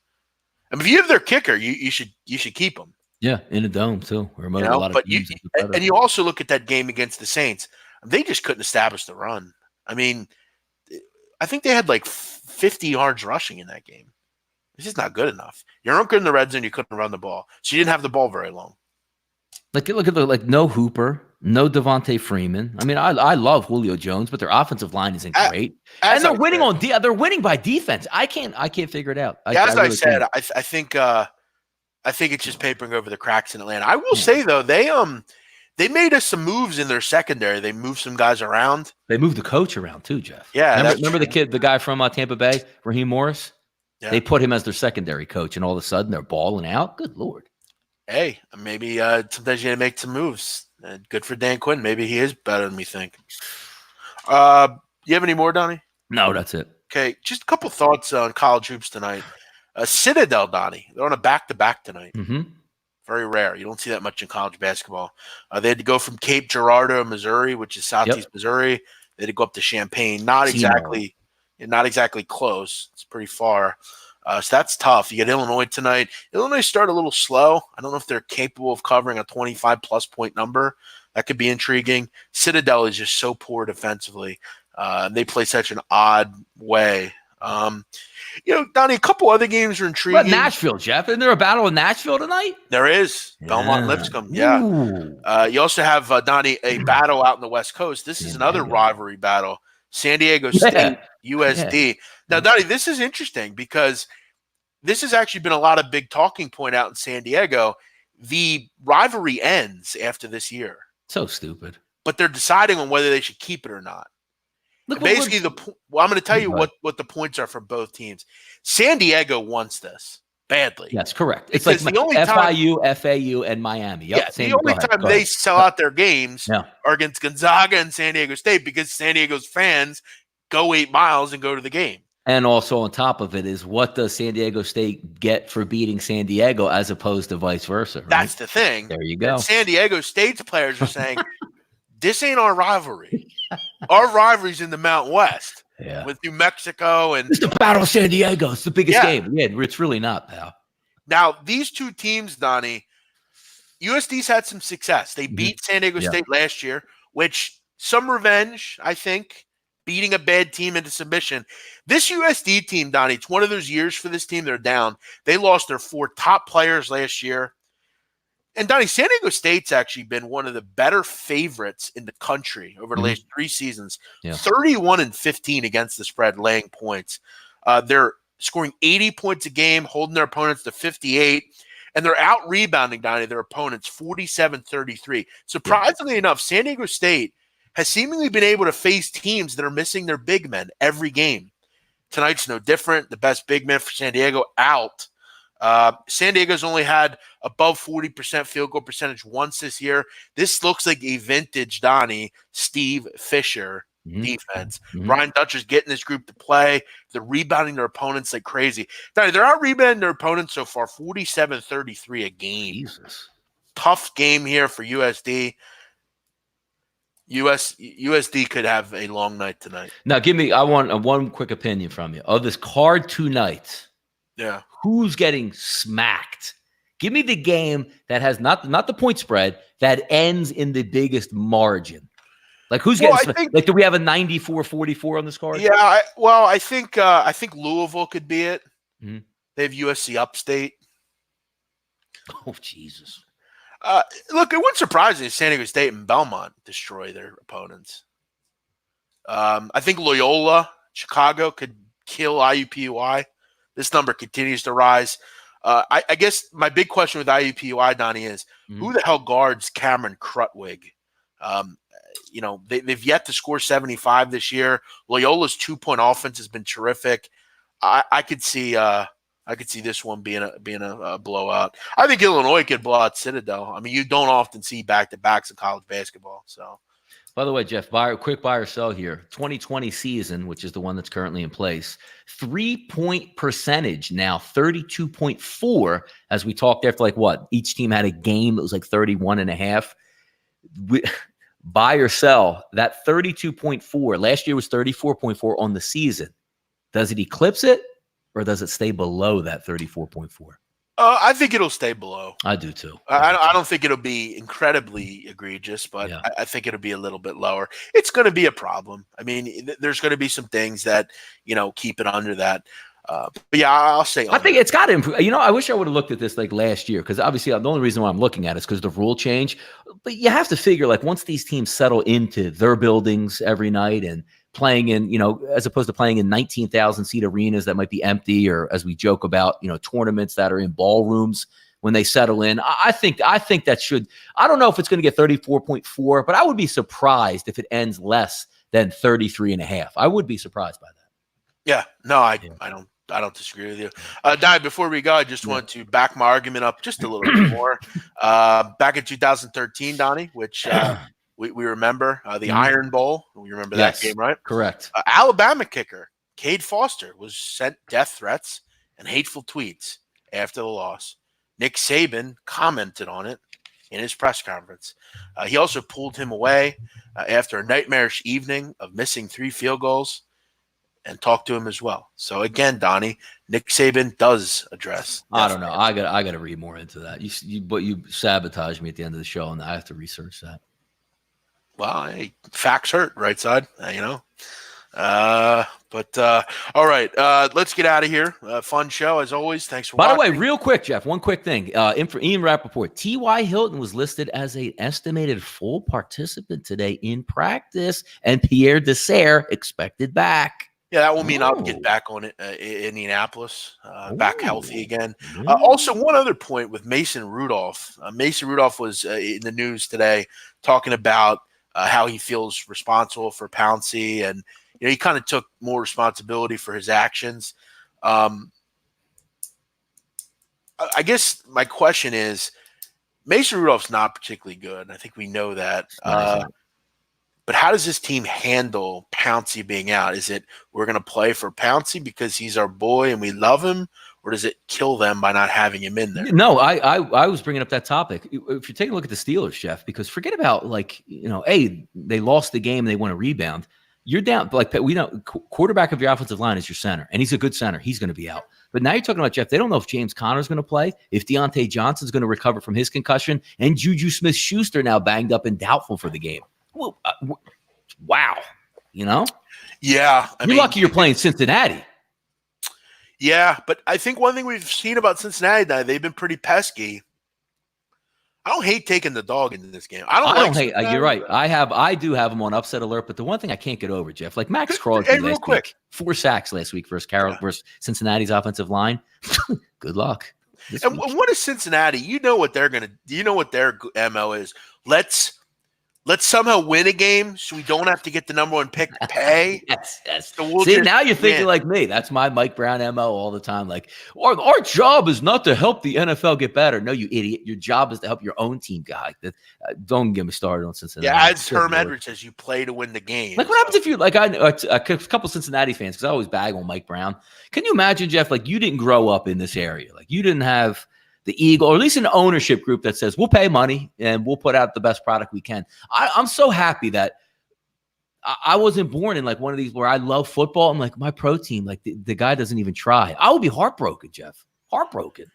If you have their kicker, you should keep them. Yeah, in a dome too. And you also look at that game against the Saints. They just couldn't establish the run. I think they had like 50 yards rushing in that game. It's just not good enough. You weren't good in the red zone. You couldn't run the ball, so you didn't have the ball very long. Look at no Hooper. No Devontae Freeman. I love Julio Jones, but their offensive line isn't great, and they're winning they're winning by defense. I can't figure it out. I think it's just papering over the cracks in Atlanta. I will say though, they made us some moves in their secondary. They moved some guys around. They moved the coach around too, Jeff. Yeah, remember the guy from Tampa Bay, Raheem Morris. Yeah. They put him as their secondary coach, and all of a sudden they're balling out. Good Lord. Hey, maybe sometimes you got to make some moves. Good for Dan Quinn. Maybe he is better than we think. You have any more, Donnie? No, that's it. Okay, just a couple thoughts on college hoops tonight. Citadel, Donnie. They're on a back-to-back tonight. Mm-hmm. Very rare. You don't see that much in college basketball. They had to go from Cape Girardeau, Missouri, which is southeast Missouri. They had to go up to Champaign. Not exactly close. It's pretty far. So that's tough. You get Illinois tonight. Illinois start a little slow. I don't know if they're capable of covering a 25-plus point number. That could be intriguing. Citadel is just so poor defensively. They play such an odd way. Donnie, a couple other games are intriguing. But Nashville, Jeff. Isn't there a battle in Nashville tonight? There is. Yeah. Belmont Lipscomb. Yeah. You also have, Donnie, a battle out in the West Coast. This is another rivalry battle. San Diego State, USD. Now, Donnie, this is interesting because this has actually been a lot of big talking point out in San Diego. the rivalry ends after this year. So stupid. But they're deciding on whether they should keep it or not. Look, basically, I'm going to tell you what the points are for both teams. San Diego wants this badly. Yes, correct. It's because like the only FIU, FAU, and Miami. Yep, yeah, the only time they sell out their games are against Gonzaga and San Diego State because San Diego's fans go 8 miles and go to the game. And also on top of it is what does San Diego State get for beating San Diego as opposed to vice versa? Right? That's the thing. There you go. And San Diego State's players are saying, this ain't our rivalry. Our rivalry's in the Mountain West with New Mexico. And it's the Battle of San Diego. It's the biggest game. Yeah, it's really not, pal. Now, these two teams, Donnie, USD's had some success. They beat San Diego State last year, which some revenge, I think, beating a bad team into submission. This USD team, Donnie, it's one of those years for this team. They're down. They lost their 4 top players last year. And, Donnie, San Diego State's actually been one of the better favorites in the country over the last 3 seasons. 31-15 against the spread, laying points. They're scoring 80 points a game, holding their opponents to 58. And they're out-rebounding, Donnie, their opponents 47-33. Surprisingly enough, San Diego State has seemingly been able to face teams that are missing their big men every game. Tonight's no different. The best big man for San Diego out. San Diego's only had above 40% field goal percentage once this year. This looks like a vintage Donnie Steve Fisher defense. Brian Dutcher's getting this group to play. They're rebounding their opponents like crazy. Donnie, they're out rebounding their opponents so far 47-33 a game. Jesus. Tough game here for USD. USD could have a long night tonight. Now, I want one quick opinion from you. Of this card tonight, who's getting smacked? Give me the game that has not the point spread, that ends in the biggest margin. Like, who's getting smacked? Like, do we have a 94-44 on this card? Yeah, I think Louisville could be it. They have USC Upstate. Oh, Jesus. Look, it wouldn't surprise me if San Diego State and Belmont destroy their opponents. I think Loyola, Chicago could kill IUPUI. This number continues to rise. I guess my big question with IUPUI, Donnie, is who the hell guards Cameron Krutwig? They've yet to score 75 this year. Loyola's 2-point offense has been terrific. I could see this one being a blowout. I think Illinois could blow out Citadel. I mean, you don't often see back-to-backs in college basketball. So, by the way, Jeff, quick buy or sell here. 2020 season, which is the one that's currently in place, 3-point percentage now 32.4. As we talked after, each team had a game that was like 31.5. Buy or sell that 32.4. Last year was 34.4 on the season. Does it eclipse it? Or does it stay below that 34.4? I think it'll stay below. I do too. I don't think it'll be incredibly egregious, but I think it'll be a little bit lower. It's going to be a problem. I mean, there's going to be some things that, keep it under that. But yeah, I'll say. I think it's got to improve. I wish I would have looked at this like last year, because obviously the only reason why I'm looking at it is because the rule change. But you have to figure, once these teams settle into their buildings every night and playing in, as opposed to playing in 19,000 seat arenas that might be empty, or as we joke about, tournaments that are in ballrooms when they settle in. I think that should. I don't know if it's going to get 34.4, but I would be surprised if it ends less than 33.5. I would be surprised by that. Yeah, no, I don't disagree with you. Di, before we go, I just want to back my argument up just a little bit more. Back in 2013, Donnie, which we remember, the Iron Bowl. We remember that game, right? Correct. Alabama kicker Cade Foster was sent death threats and hateful tweets after the loss. Nick Saban commented on it in his press conference. He also pulled him away after a nightmarish evening of missing 3 field goals, and talk to him as well. So again, Donnie, Nick Saban does address. I don't know. I got to read more into that. You sabotaged me at the end of the show, and I have to research that. Well, hey, facts hurt, Rightside. All right, let's get out of here. Fun show as always. Thanks for watching. By the way, real quick, Jeff, one quick thing. For Ian Rappaport, T.Y. Hilton was listed as an estimated full participant today in practice, and Pierre Desser expected back. Yeah, that will mean I'll get Oh, back on it, Indianapolis, back healthy oh, again. yeah. Also, one other point with Mason Rudolph. Mason Rudolph was in the news today talking about how he feels responsible for Pouncey, and he kind of took more responsibility for his actions. Um, I guess my question is, Mason Rudolph's not particularly good. I think we know that. No, he's not. But how does this team handle Pouncey being out? Is it we're going to play for Pouncey because he's our boy and we love him, or does it kill them by not having him in there? No, I was bringing up that topic. If you're taking a look at the Steelers, Jeff, because forget about they lost the game, they want to rebound. You're down, like we know, quarterback of your offensive line is your center, and he's a good center. He's going to be out. But now you're talking about, Jeff, they don't know if James Conner's going to play, if Deontay Johnson's going to recover from his concussion, and Juju Smith-Schuster now banged up and doubtful for the game. Well, wow, Yeah, you're lucky you're playing Cincinnati. Yeah, but I think one thing we've seen about Cincinnati, they've been pretty pesky. I don't hate taking the dog into this game. I don't hate. You're right. I do have him on upset alert, but the one thing I can't get over, Jeff, like Max Crosby real quick. week, 4 sacks last week versus Cincinnati's offensive line. Good luck. And what is Cincinnati? You know what they're gonna. You know what their MO is. Let's somehow win a game so we don't have to get the number 1 pick to pay. Yes. So we'll See, now you're thinking like me. That's my Mike Brown MO all the time. Like, our job is not to help the NFL get better. No, you idiot. Your job is to help your own team guy. Don't get me started on Cincinnati. Yeah, as Herm Edwards says, you play to win the game. Like, what happens if you, like, I know a couple Cincinnati fans, because I always bag on Mike Brown. Can you imagine, Jeff, like, you didn't grow up in this area. Like, you didn't have the Eagle, or at least an ownership group that says, we'll pay money and we'll put out the best product we can. I'm so happy that I wasn't born in like one of these where I love football. I'm like, my pro team, like the guy doesn't even try. I would be heartbroken, Jeff. Heartbroken.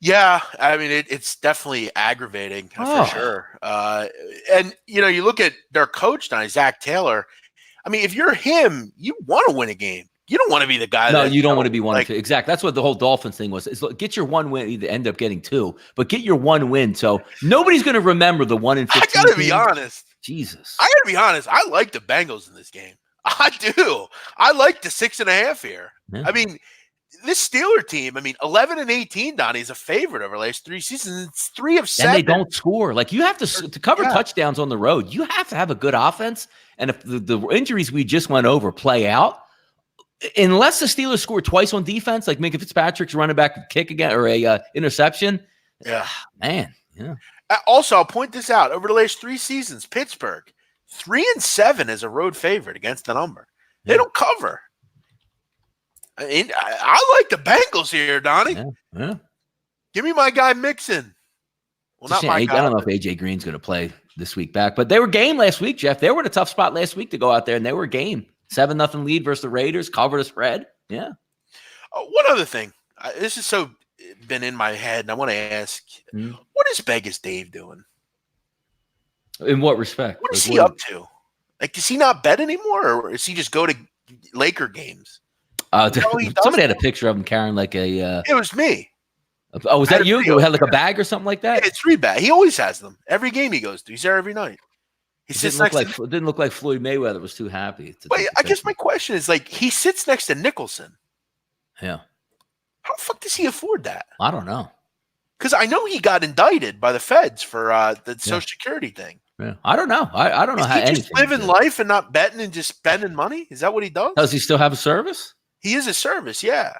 Yeah, I mean, it's definitely aggravating for sure. And, you look at their coach now, Zach Taylor. I mean, if you're him, you want to win a game. You don't want to be the guy. No, you don't want to be one. Exactly. That's what the whole Dolphins thing was. Is get your one win. You end up getting 2, but get your one win. So nobody's going to remember the 1 in 15. I got to be honest. Jesus. I got to be honest. I like the Bengals in this game. I do. I like the 6.5 here. Yeah. I mean, this Steeler team, 11-18, Donnie, is a favorite over the last 3 seasons. It's 3 of 7. And they don't score. Like, you have to cover touchdowns on the road. You have to have a good offense. And if the injuries we just went over play out, unless the Steelers score twice on defense, like Minka Fitzpatrick's running back kick again or a interception. Yeah, man. Yeah. Also, I'll point this out: over the last 3 seasons, Pittsburgh 3-7 as a road favorite against the number. They don't cover. I like the Bengals here, Donnie. Yeah. Give me my guy Mixon. Well, not my guy. I don't know if AJ Green's going to play this week back, but they were game last week, Jeff. They were in a tough spot last week to go out there, and they were game. 7-0 lead versus the Raiders, cover the spread. Yeah. One other thing. This has so been in my head, and I want to ask, what is Vegas Dave doing? In what respect? What is he up to? Like, does he not bet anymore, or does he just go to Laker games? Somebody had a picture of him carrying like a it was me. Oh, was that you? You had like a bag or something like that? Yeah, it's 3 bag. He always has them. Every game he goes to. He's there every night. It didn't look like Floyd Mayweather was too happy. Wait, I guess my question is, like, he sits next to Nicholson. Yeah. How the fuck does he afford that? I don't know. Because I know he got indicted by the feds for the Social Security thing. Yeah. I don't know. I don't know how he just living life and not betting and just spending money? Is that what he does? Does he still have a service? He is a service, yeah.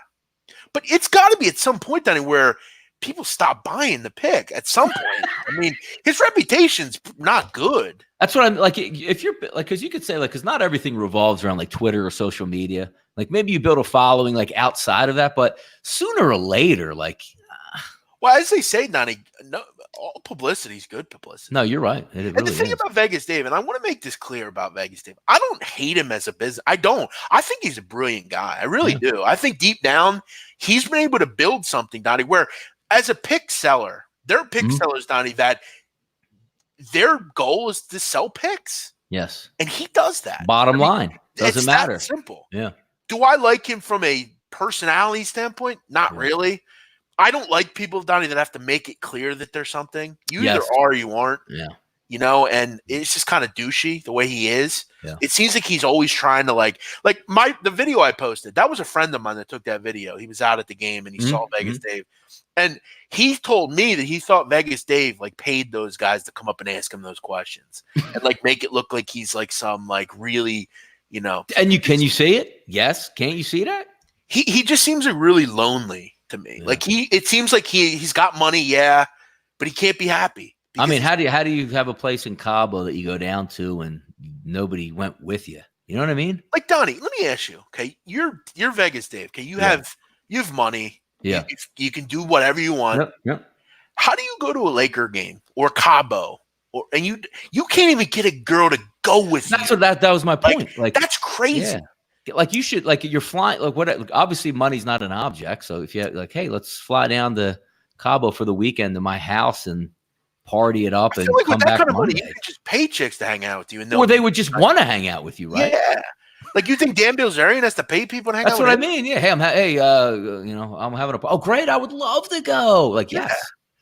But it's got to be at some point, Donnie, where people stop buying the pick at some point. His reputation's not good. That's what I'm like. If you're like, because you could say, like, because not everything revolves around like Twitter or social media. Like, maybe you build a following like outside of that, but sooner or later, like, well, as they say, Donnie, no, all publicity is good publicity. No, you're right. It and the thing about Vegas Dave, and I want to make this clear about Vegas Dave, I don't hate him as a business. I don't. I think he's a brilliant guy. I really do. I think deep down, he's been able to build something, Donnie, where as a pick seller, there are pick sellers, Donnie, that their goal is to sell picks. Yes. And he does that. Bottom line. Doesn't matter. That simple. Yeah. Do I like him from a personality standpoint? Not really. I don't like people, Donnie, that have to make it clear that there's something. You either are or you aren't. Yeah. and it's just kind of douchey the way he is. Yeah. It seems like he's always trying to like the video I posted. That was a friend of mine that took that video. He was out at the game and he saw Vegas Dave, and he told me that he thought Vegas Dave like paid those guys to come up and ask him those questions and like make it look like he's like some like really, And can you see it? Yes. Can't you see that? He just seems like really lonely to me. Yeah. Like it seems like he's got money, yeah, but he can't be happy. I mean, how do you have a place in Cabo that you go down to and nobody went with you? You know what I mean? Like Donnie, let me ask you, okay? You're Vegas Dave, okay? You have money. Yeah. You can do whatever you want. Yep. How do you go to a Laker game or Cabo and you can't even get a girl to go with you? That was my point. Like that's crazy. Yeah. Like you should, like you're flying, like what, obviously money's not an object. So if you like, hey, let's fly down to Cabo for the weekend to my house and party it up and like come with that back kind of Monday. money, you could just pay chicks to hang out with you. Or they would just want to hang out with you, right? Yeah. Like you think Dan Bilzerian has to pay people to hang That's out with him? That's what I mean. Yeah. I'm having oh, great. I would love to go. Like, yes.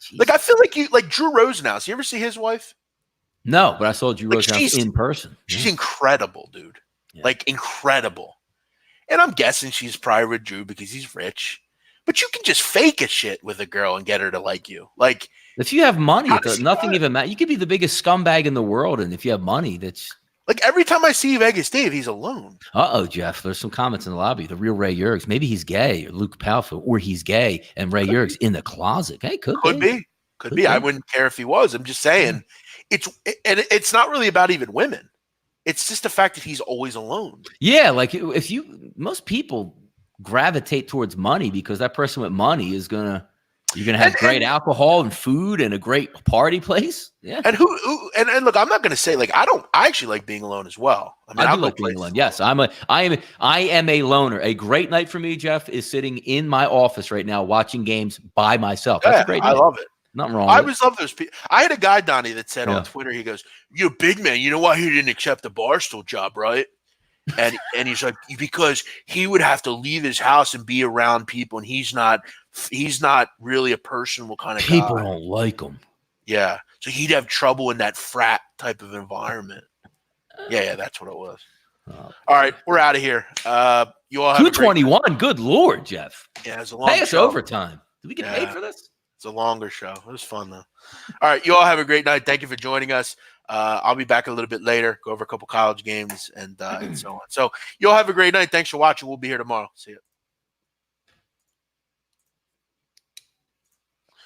Jeez. Like I feel like Drew Rosenhaus. You ever see his wife? No, but I saw Drew Rosenhaus in person. She's incredible, dude. Yeah. Like incredible. And I'm guessing she's probably with Drew because he's rich. But you can just fake a shit with a girl and get her to like you. Like if you have money, nothing even matters. You could be the biggest scumbag in the world, and if you have money, that's like every time I see Vegas Dave, he's alone. Jeff. There's some comments in the lobby. The real Ray Yergs. Maybe he's gay, or Luke Palfa, or he's gay, and Ray Yergs in the closet. Hey, could be. Could be. I wouldn't care if he was. I'm just saying, it's not really about even women. It's just the fact that he's always alone. Yeah, like most people gravitate towards money because that person with money you're gonna have great alcohol and food and a great party place. Yeah. And and look, I'm not gonna say like I actually like being alone as well. I mean, I do like being alone. Yes, I am a loner. A great night for me, Jeff, is sitting in my office right now watching games by myself. That's a great night. I love it. Nothing wrong. I always love those people. I had a guy, Donnie, that said on Twitter, he goes, "You're a big man. You know why he didn't accept the Barstool job, right?" And he's like, because he would have to leave his house and be around people, and he's not really a personable kind of people guy. Don't like him. Yeah, so he'd have trouble in that frat type of environment. Yeah, that's what it was. All right, we're out of here. You all have 221. Good Lord, Jeff. Yeah, it's a long pay us show. Overtime. Did we get paid for this? It's a longer show. It was fun though. All right, you all have a great night. Thank you for joining us. I'll be back a little bit later, go over a couple college games and so on. So you all have a great night. Thanks for watching. We'll be here tomorrow. See you.